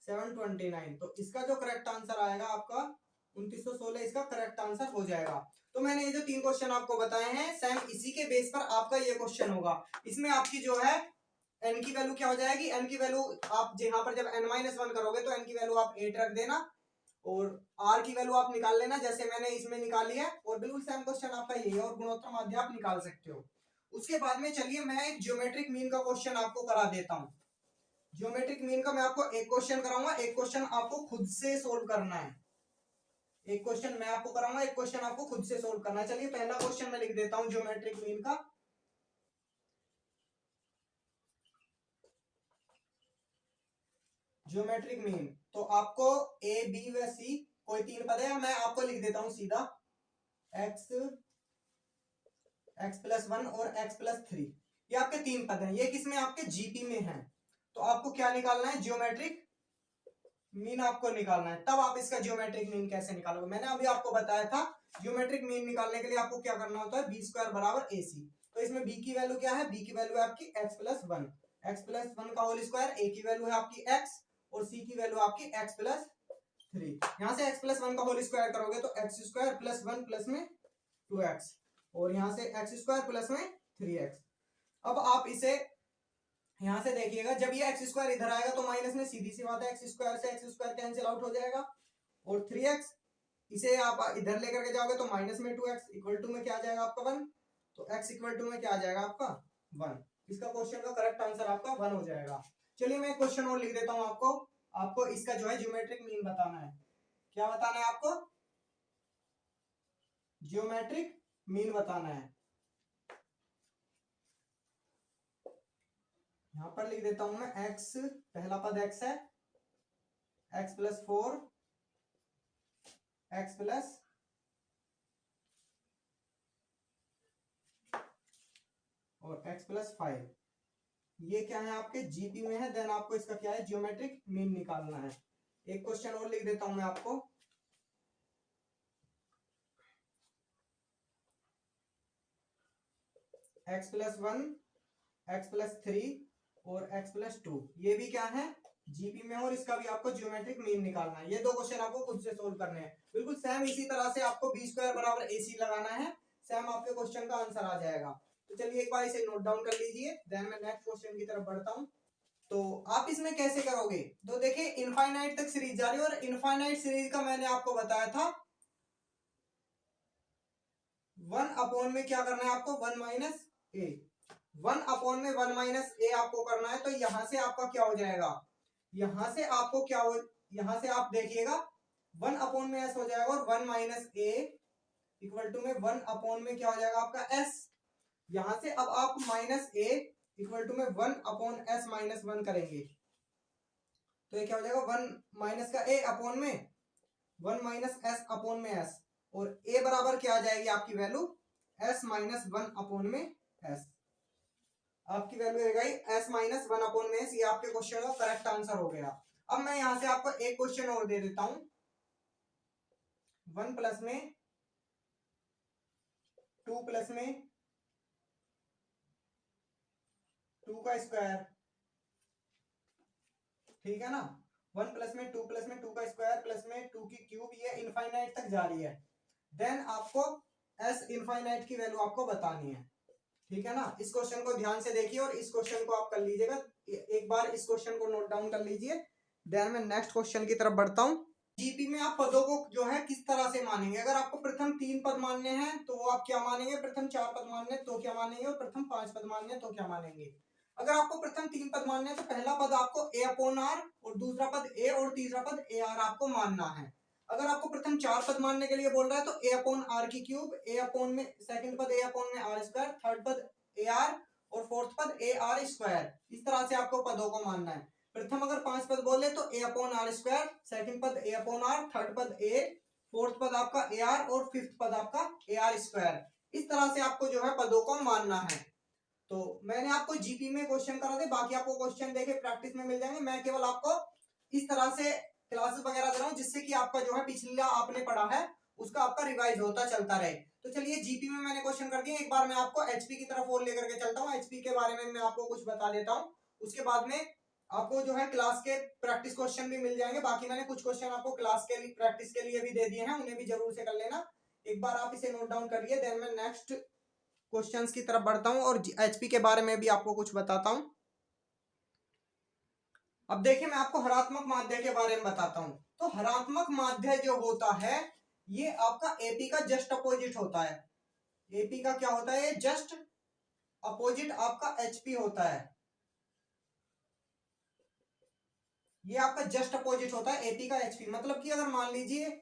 729। तो इसका जो करेक्ट आंसर आएगा आपका 2916, इसका करेक्ट आंसर हो जाएगा। तो मैंने ये जो 3 क्वेश्चन आपको बताए हैं, सेम इसी के बेस पर आपका ये क्वेश्चन होगा। इसमें आपकी जो है एन की वैल्यू क्या हो जाएगी, एन की वैल्यू आप यहाँ पर जब n-1 करोगे तो एन की वैल्यू आप 8 रख देना और आर की वैल्यू आप निकाल लेना जैसे मैंने इसमें निकाली है, और बिल्कुल सेम क्वेश्चन आपका यही है और गुणोत्तर माध्य आप निकाल सकते हो। उसके बाद में चलिए मैं एक ज्योमेट्रिक मीन का क्वेश्चन आपको करा देता हूँ। ज्योमेट्रिक मीन का मैं आपको एक क्वेश्चन कराऊंगा, एक क्वेश्चन आपको खुद से सोल्व करना है। एक क्वेश्चन मैं आपको कराऊंगा, एक क्वेश्चन आपको खुद से सोल्व करना है। चलिए पहला क्वेश्चन मैं लिख देता हूं ज्योमेट्रिक मीन का। ज्योमेट्रिक मीन तो आपको ए बी व सी कोई तीन पद है, मैं आपको लिख देता हूं सीधा x x+1 और x+3, ये आपके तीन पद हैं, ये किसमें आपके जीपी में हैं। तो आपको क्या निकालना है, ज्योमेट्रिक मीन आपको निकालना है। तब आप इसका ज्योमेट्रिक मीन कैसे निकालोगे, मैंने अभी आपको बताया था ज्योमेट्रिक मीन निकालने के लिए आपको क्या करना होता है, b² बराबर AC। तो इसमें b की वैल्यू क्या है, b की वैल्यू है आपकी x+1, x+1 का होल स्क्वायर, a की वैल्यू है आपकी x और c की वैल्यू आपकी x+3। यहाँ से x+1 का होल स्क्वायर करोगे तो x² + 1 प्लस में 2x और यहाँ से x² प्लस में 3x। अब आप इसे यहां से देखिएगा, जब ये x² इधर आएगा तो माइनस में, सीधी सी बात है x² से x² कैंसिल आउट हो जाएगा और 3x इसे आप इधर लेकर के जाओगे तो माइनस में 2x इक्वल टू में क्या आ जाएगा आपका 1, तो x इक्वल टू में क्या आ जाएगा आपका 1। इसका क्वेश्चन का करेक्ट आंसर आपका 1 हो जाएगा। चलिए मैं एक क्वेश्चन और लिख देता हूं आपको इसका जो है ज्योमेट्रिक मीन बताना है। क्या बताना है आपको, ज्योमेट्रिक मीन बताना है। यहां पर लिख देता हूं मैं x, पहला पद x है, x+4 x+ और x+5, ये क्या है आपके जीपी में है। देन आपको इसका क्या है, ज्योमेट्रिक मीन निकालना है। एक क्वेश्चन और लिख देता हूं मैं आपको, x+1 x+3 और x+2, ये भी क्या है जीपी में, और इसका भी आपको ज्योमेट्रिक मीन निकालना है। ये दो क्वेश्चन आपको खुद से सोल्व करने हैं, बिल्कुल सेम इसी तरह से आपको b² बराबर AC लगाना है, सेम आपके क्वेश्चन का आंसर आ जाएगा। तो चलिए एक बार इसे नोट डाउन कर लीजिए, देन मैं नेक्स्ट क्वेश्चन की तरफ बढ़ता हूं। तो आप इसमें कैसे करोगे, तो देखिए इनफाइनाइट तक सीरीज जा रही है और इनफाइनाइट सीरीज का मैंने आपको बताया था 1 में क्या करना है आपको 1 माइनस ए, 1 में 1 माइनस ए आपको करना है। तो यहां से आपका क्या हो जाएगा, यहां से आपको क्या हो, यहां से आप देखिएगा 1 में एस हो जाएगा और 1 माइनस ए इक्वल टू में 1 में क्या हो जाएगा आपका एस। यहां से अब आप माइनस ए इक्वल टू में 1/s माइनस 1 करेंगे तो ये क्या हो जाएगा 1 माइनस का ए अपॉन में 1 माइनस एस अपॉन में एस, और ए बराबर क्या आ जाएगी आपकी वैल्यू s माइनस 1 अपॉन में एस। आपकी वैल्यू रहेगा s माइनस 1 अपॉन में एस। ये आपके क्वेश्चन का करेक्ट आंसर हो गया। अब मैं यहां से आपको एक क्वेश्चन और दे देता हूं, 1 प्लस में 2 प्लस में 2 का स्क्वायर, ठीक है ना, 1 प्लस में 2 प्लस में 2 का स्क्वायर प्लस में 2 की क्यूब, ये इनफाइनाइट तक जा रही है। देन आपको s इनफाइनाइट की वैल्यू आपको बतानी है, ठीक है ना। इस क्वेश्चन को ध्यान से देखिए और इस क्वेश्चन को आप कर लीजिएगा, एक बार इस क्वेश्चन को नोट डाउन कर लीजिए। देन मैं नेक्स्ट क्वेश्चन की तरफ बढ़ता हूं। जीपी में आप पदों को जो है किस तरह से मानेंगे, अगर आपको प्रथम 3 पद मानने हैं तो वो आप क्या मानेंगे, प्रथम 4 पद मानने तो क्या मानेंगे और प्रथम 5 पद मानने तो क्या मानेंगे। अगर आपको प्रथम 3 पद मानने हैं तो पहला पद आपको a अपॉन आर और दूसरा पद a और तीसरा पद ए आर आपको मानना है। अगर आपको प्रथम 4 पद मानने के लिए बोल रहा है तो a अपॉन आर की क्यूब, a अपॉन में सेकंड पद a अपॉन में आर स्क्वायर, थर्ड पद ए आर और फोर्थ पद ए आर स्क्वायर, इस तरह से आपको पदों को मानना है। प्रथम अगर 5 पद बोले तो a अपॉन आर स्क्वायर, सेकंड पद a अपॉन आर, थर्ड पद a, फोर्थ पद आपका ए आर और फिफ्थ पद आपका ए आर स्क्वायर। इस तरह से आपको जो है पदों को मानना है। तो मैंने आपको जीपी में क्वेश्चन करा थे, बाकी आपको क्वेश्चन देखे प्रैक्टिस में मिल जाएंगे। मैं केवल आपको इस तरह से क्लासेस वगैरह दे रहा हूँ जिससे कि आपका जो है पिछला आपने पढ़ा है उसका आपका रिवाइज होता चलता रहे। तो चलिए जीपी में मैंने क्वेश्चन कर दिया, एक बार मैं आपको एचपी की तरफ और लेकर के चलता हूँ। एचपी के बारे में मैं आपको कुछ बता देता हूँ, उसके बाद में आपको जो है क्लास के प्रैक्टिस क्वेश्चन भी मिल जाएंगे। बाकी मैंने कुछ क्वेश्चन आपको क्लास के लिए प्रैक्टिस के लिए भी दे दिए हैं, उन्हें भी जरूर से कर लेना। एक बार आप इसे नोट डाउन करिए, देन मैं नेक्स्ट क्वेश्चंस की तरफ बढ़ता हूं और एचपी के बारे में भी आपको कुछ बताता हूं। अब देखिए मैं आपको हरात्मक माध्य के बारे में बताता हूं। तो हरात्मक माध्य जो होता है ये आपका एपी का जस्ट अपोजिट होता है। एपी का क्या होता है? जस्ट अपोजिट आपका एचपी होता है। ये आपका जस्ट अपोजिट होता है एपी का एचपी। मतलब कि अगर मान लीजिए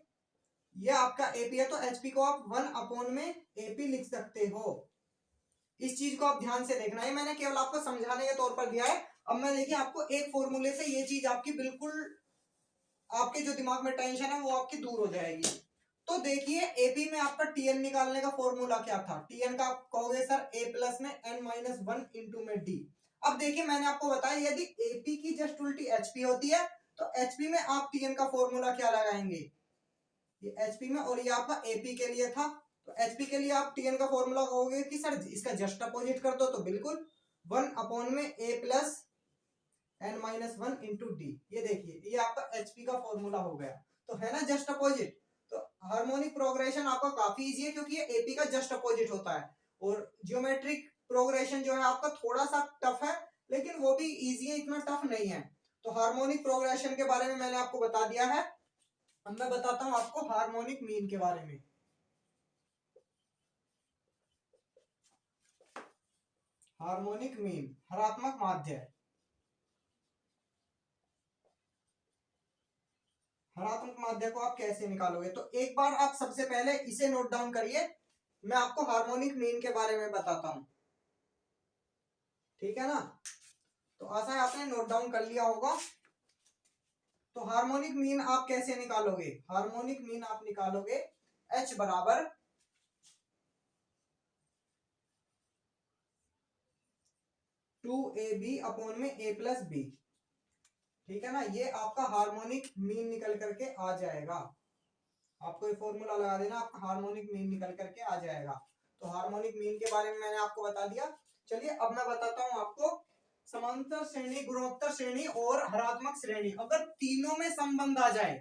ये आपका एपी है तो एचपी को आप 1 में एपी लिख सकते हो। इस चीज को आप ध्यान से देखना है, मैंने केवल आपको समझाने के तौर पर दिया है। अब मैं देखिए आपको एक फॉर्मूले से ये चीज आपकी बिल्कुल आपके जो दिमाग में टेंशन है वो आपकी दूर हो जाएगी। तो देखिए एपी में आपका टीएन निकालने का फॉर्मूला क्या था? टीएन का आप कहोगे सर ए प्लस में एन माइनस वन इंटू में डी। अब देखिए मैंने आपको बताया यदि एपी की जस्ट उल्टी एचपी होती है तो एचपी में आप टीएन का फॉर्मूला क्या लगाएंगे? ये एचपी में, और ये आपका एपी के लिए था। तो एचपी के लिए आप टीएन का फॉर्मूला कहोगे कि सर इसका जस्ट अपोजिट कर दो, तो बिल्कुल 1 में A plus N minus one into D. ये देखिए ये आपका एचपी का फॉर्मूला हो गया, तो है ना जस्ट अपोजिट। तो हार्मोनिक प्रोग्रेशन आपका काफी इजी है क्योंकि ये एपी का जस्ट अपोजिट होता है। और जियोमेट्रिक प्रोग्रेशन जो है आपका थोड़ा सा टफ है, लेकिन वो भी इजी है, इतना टफ नहीं है। तो हार्मोनिक प्रोग्रेशन के बारे में मैंने आपको बता दिया है। अब मैं बताता हूं आपको हार्मोनिक मीन के बारे में। हार्मोनिक मीन हरात्मक माध्य। हरात्मक माध्य को आप कैसे निकालोगे? तो एक बार आप सबसे पहले इसे नोट डाउन करिए, मैं आपको हार्मोनिक मीन के बारे में बताता हूं, ठीक है ना? तो आशा है आपने नोट डाउन कर लिया होगा। तो हार्मोनिक मीन आप कैसे निकालोगे? हार्मोनिक मीन आप निकालोगे H बराबर टू ए बी अपॉन में ए प्लस बी, ठीक है ना? ये आपका हार्मोनिक मीन निकल करके आ जाएगा। आपको ये फॉर्मूला लगा देना, आपका हार्मोनिक मीन निकल करके आ जाएगा। तो हार्मोनिक मीन के बारे में मैंने आपको बता दिया। चलिए अब मैं बताता हूं आपको समांतर श्रेणी, गुणोत्तर श्रेणी और हरात्मक श्रेणी। अगर तीनों में संबंध आ जाए,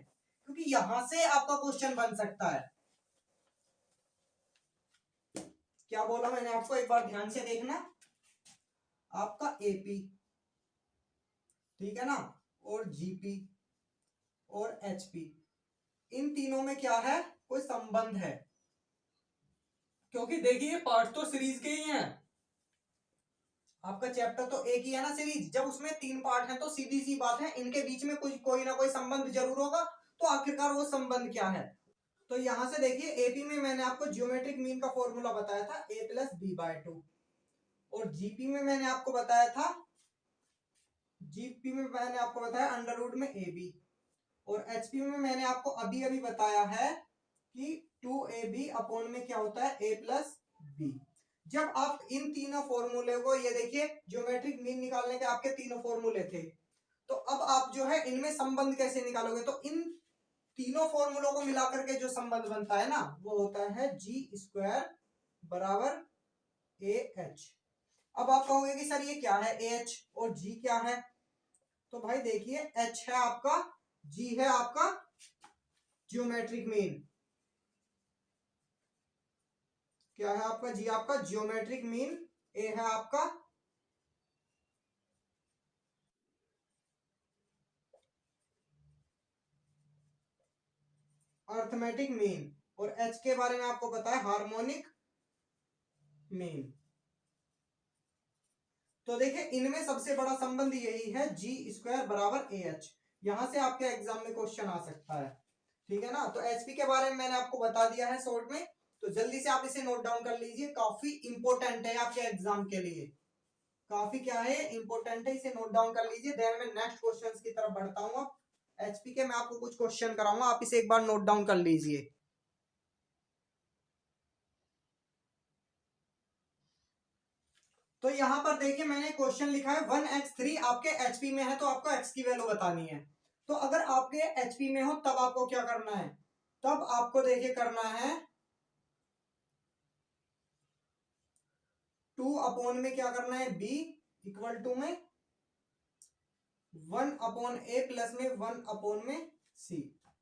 क्योंकि यहां से आपका क्वेश्चन बन सकता है। क्या बोला मैंने आपको, एक बार ध्यान से देखना। आपका एपी, ठीक है ना, और जीपी और एचपी, इन तीनों में क्या है? कोई संबंध है। क्योंकि देखिए पार्ट तो सीरीज के ही हैं, आपका चैप्टर तो एक ही है ना सीरीज। जब उसमें 3 पार्ट हैं तो सीधी सी बात है इनके बीच में कुछ कोई ना कोई संबंध जरूर होगा। तो आखिरकार वो संबंध क्या है? तो यहां से देखिए एपी में मैंने आपको जियोमेट्रिक मीन का फॉर्मूला बताया था ए प्लस बी बाय टू, और जीपी में मैंने आपको बताया था, जीपी में मैंने आपको बताया अंडर रूट में ए बी, और एचपी में मैंने आपको अभी अभी बताया है कि 2ab अपॉन में क्या होता है? a plus b. जब आप इन तीनों फॉर्मूले को, ये देखिए ज्योमेट्रिक मीन निकालने के आपके तीनों फॉर्मूले थे, तो अब आप जो है इनमें संबंध कैसे निकालोगे? तो इन तीनों फॉर्मूलों को मिलाकर के जो संबंध बनता है ना वो होता है जी स्क्वायर बराबर ए एच। अब आप कहोगे कि सर ये क्या है ए एच और जी क्या है? तो भाई देखिए एच है आपका, जी है आपका जियोमेट्रिक मीन। क्या है आपका? जी आपका जियोमेट्रिक मीन, ए है आपका अर्थमेटिक मीन, और एच के बारे में आपको पता है हार्मोनिक मीन। तो देखिए इनमें सबसे बड़ा संबंध यही है जी स्क्वायर बराबर ए एच। यहां से आपके एग्जाम में क्वेश्चन आ सकता है, ठीक है ना? तो एचपी के बारे में मैंने आपको बता दिया है शॉर्ट में, तो जल्दी से आप इसे नोट डाउन कर लीजिए, काफी इंपॉर्टेंट है आपके एग्जाम के लिए। काफी क्या है? इंपॉर्टेंट है, इसे नोट डाउन कर लीजिए। देन मैं नेक्स्ट क्वेश्चंस की तरफ बढ़ता हूँ। एचपी के मैं आपको कुछ क्वेश्चन कराऊंगा, आप इसे एक बार नोट डाउन कर लीजिए। तो यहां पर देखिए मैंने क्वेश्चन लिखा है 1x3 आपके एचपी में है, तो आपको x की वैल्यू बतानी है। तो अगर आपके एचपी में हो तब आपको क्या करना है? तब आपको देखिए करना है 2 अपॉन में क्या करना है? b इक्वल टू में 1 अपॉन a प्लस में 1 अपॉन में c,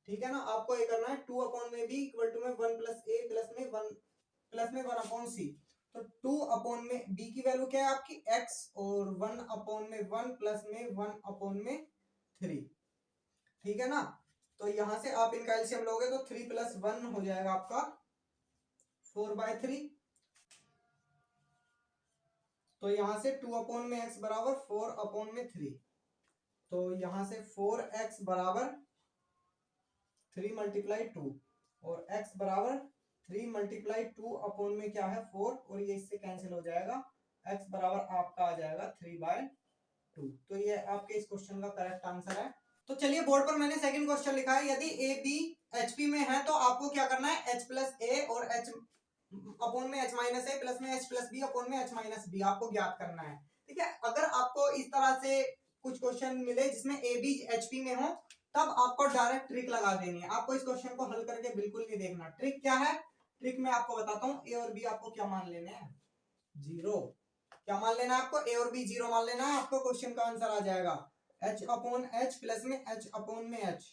ठीक है ना? आपको ये करना है 2 अपॉन में b इक्वल टू में 1 प्लस a प्लस में 1 अपॉन c। तो 2 अपॉन में b की वैल्यू क्या है आपकी x, और 1 अपॉन में 1 प्लस में 1 अपॉन में 3। ठीक है ना, तो यहां से आप इनका एलसीएम लोगे तो 3 + 1 हो जाएगा आपका 4/3। तो यहां से 2/x बराबर 4/3। तो यहां से 4x बराबर 3 × 2 और x बराबर 3 × 2 में क्या है 4 और ये इससे कैंसिल हो जाएगा। x बराबर आपका आ जाएगा 3/2। तो ये आपके इस क्वेश्चन का करेक्ट आंसर है। तो चलिए बोर्ड पर मैंने सेकंड क्वेश्चन लिखा है, यदि ए बी एच पी में है तो आपको क्या करना है, h + a और h अपॉन में h - a प्लस में h + b अपॉन में h - b आपको ज्ञात करना है। ठीक है, अगर आपको इस तरह से कुछ क्वेश्चन मिले जिसमें ए बी एच पी में हो तब आपको डायरेक्ट ट्रिक लगा देनी है। आपको इस क्वेश्चन को हल करके बिल्कुल नहीं देखना। ट्रिक क्या है, ट्रिक मैं आपको बताता हूँ। ए और बी आपको क्या मान लेने हैं, 0। क्या मान लेना है आपको, ए और बी 0 मान लेना है। आपको क्वेश्चन का आंसर आ जाएगा h/h प्लस में h/h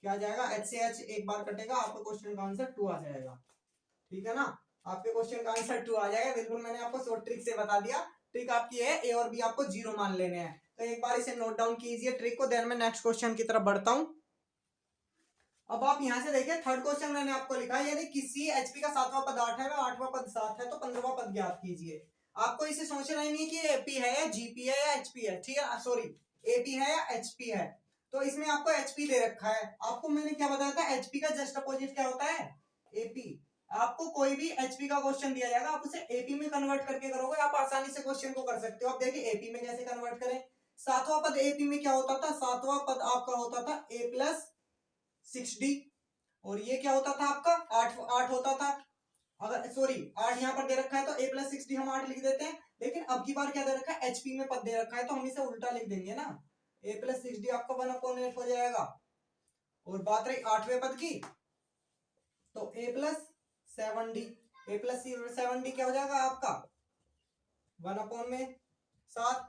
क्या आ जाएगा, h से h एक बार कटेगा, आपको क्वेश्चन का आंसर 2 आ जाएगा। ठीक है ना, आपके क्वेश्चन का आंसर 2 आ जाएगा। बिल्कुल मैंने आपको शॉर्ट ट्रिक से बता दिया। ट्रिक आपकी है ए और बी आपको 0 मान लेने हैं। तो एक बार इसे नोट डाउन कीजिए ट्रिक को, देन मैं नेक्स्ट क्वेश्चन की तरफ बढ़ता हूं। अब आप यहां से देखिए थर्ड क्वेश्चन मैंने आपको लिखा है, यदि किसी एचपी का 7वां पद 8 है व 8वां पद 7 है तो 15वां पद ज्ञात कीजिए। आपको इसे सोचना ही नहीं कि एपी है या जीपी है या एचपी है। ठीक है, सॉरी, एपी है या एचपी है। तो इसमें आपको एचपी दे रखा है। आपको मैंने क्या बताया था, एचपी का जस्ट अपोजिट क्या होता है, एपी। आपको कोई भी एचपी का क्वेश्चन दिया जाएगा, आप उसे एपी में कन्वर्ट करके करोगे, आप आसानी से क्वेश्चन को कर सकते हो। आप देखिए एपी में कैसे कन्वर्ट करें। 7वां पद एपी में क्या होता था, 7वां पद आपका होता था ए प्लस 6d और ये क्या होता था आपका 8 होता था। अगर सॉरी 8 यहाँ पर दे रखा है तो a + 6d हम 8 लिख देते हैं, लेकिन अब की बार क्या दे रखा है, एचपी में पद दे रखा है तो हम इसे उल्टा लिख देंगे ना। a + 6d आपका 1/8 हो जाएगा। और बात रही 8वें पद की, तो a + 7d, a + 7d क्या हो जाएगा आपका 1/7।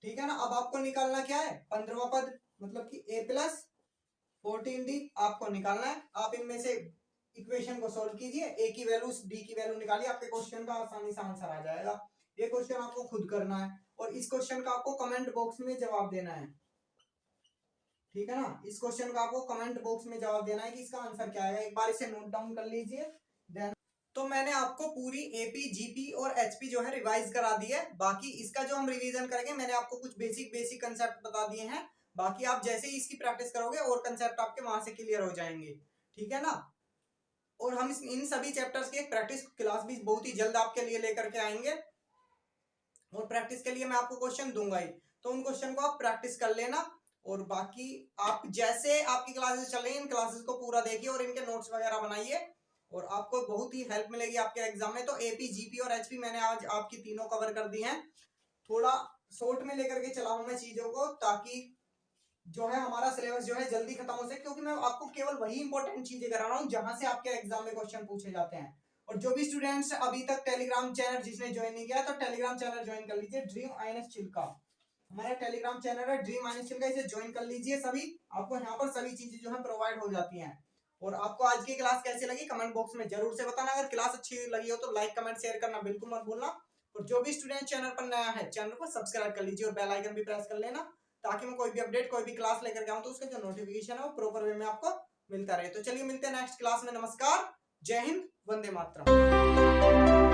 ठीक है ना, अब आपको निकालना क्या है 15वां पद, मतलब कि a + 14d आपको निकालना है। आप इनमें से इक्वेशन को सोल्व कीजिए, a की वैल्यू d की वैल्यू निकालिए, आपके क्वेश्चन का आसानी से आंसर आ जाएगा। ये क्वेश्चन आपको खुद करना है और इस क्वेश्चन का आपको कमेंट बॉक्स में जवाब देना है। ठीक है ना, इस क्वेश्चन का आपको कमेंट बॉक्स में जवाब देना है कि इसका आंसर क्या आएगा। एक बार इसे नोट डाउन कर लीजिए। तो मैंने आपको पूरी एपी जीपी और एचपी जो है रिवाइज करा दी है। बाकी इसका जो हम रिवीजन करेंगे, मैंने आपको कुछ बेसिक कंसेप्ट बता दिए हैं। बाकी आप जैसे ही इसकी प्रैक्टिस करोगे और कंसेप्ट आपके वहां से क्लियर हो जाएंगे। ठीक है ना, और हम इन सभी चैप्टर्स की एक प्रैक्टिस क्लास भी बहुत ही जल्द आपके लिए लेकर के आएंगे और प्रैक्टिस के लिए मैं आपको क्वेश्चन दूंगा ही, तो उन क्वेश्चन को आप प्रैक्टिस कर लेना। और बाकी आप जैसे आपकी क्लासेस चल रही है, इन क्लासेस को पूरा देखिए और इनके नोट्स वगैरह बनाइए और आपको बहुत ही हेल्प मिलेगी आपके एग्जाम में। तो एपी जीपी और एचपी मैंने आज आपकी तीनों कवर कर दी हैं। थोड़ा शॉर्ट में लेकर के चला हूं मैं चीजों को, ताकि जो है हमारा सिलेबस जो है जल्दी खत्म हो सके, क्योंकि मैं आपको केवल वही इंपॉर्टेंट चीजें करा रहा हूँ जहां से आपके एग्जाम में क्वेश्चन पूछे जाते हैं। और जो भी स्टूडेंट्स अभी तक टेलीग्राम चैनल जिसने ज्वाइन नहीं किया तो टेलीग्राम चैनल ज्वाइन कर लीजिए, ड्रीम चिल्का हमारा टेलीग्राम चैनल है, ड्रीम चिल्का, इसे ज्वाइन कर लीजिए। सभी आपको यहाँ पर सभी चीजें जो है प्रोवाइड हो जाती हैं। और आपको आज की क्लास कैसी लगी कमेंट बॉक्स में जरूर से बताना। अगर क्लास अच्छी लगी हो तो लाइक कमेंट शेयर करना बिल्कुल मत भूलना। और जो भी स्टूडेंट चैनल पर नया है चैनल को सब्सक्राइब कर लीजिए और बेल आइकन भी प्रेस कर लेना, ताकि मैं कोई भी अपडेट कोई भी क्लास लेकर के आऊं तो उसका जो नोटिफिकेशन है वो प्रॉपर वे में आपको मिलता रहे। तो चलिए मिलते हैं नेक्स्ट क्लास में। नमस्कार, जय हिंद, वंदे मातरम।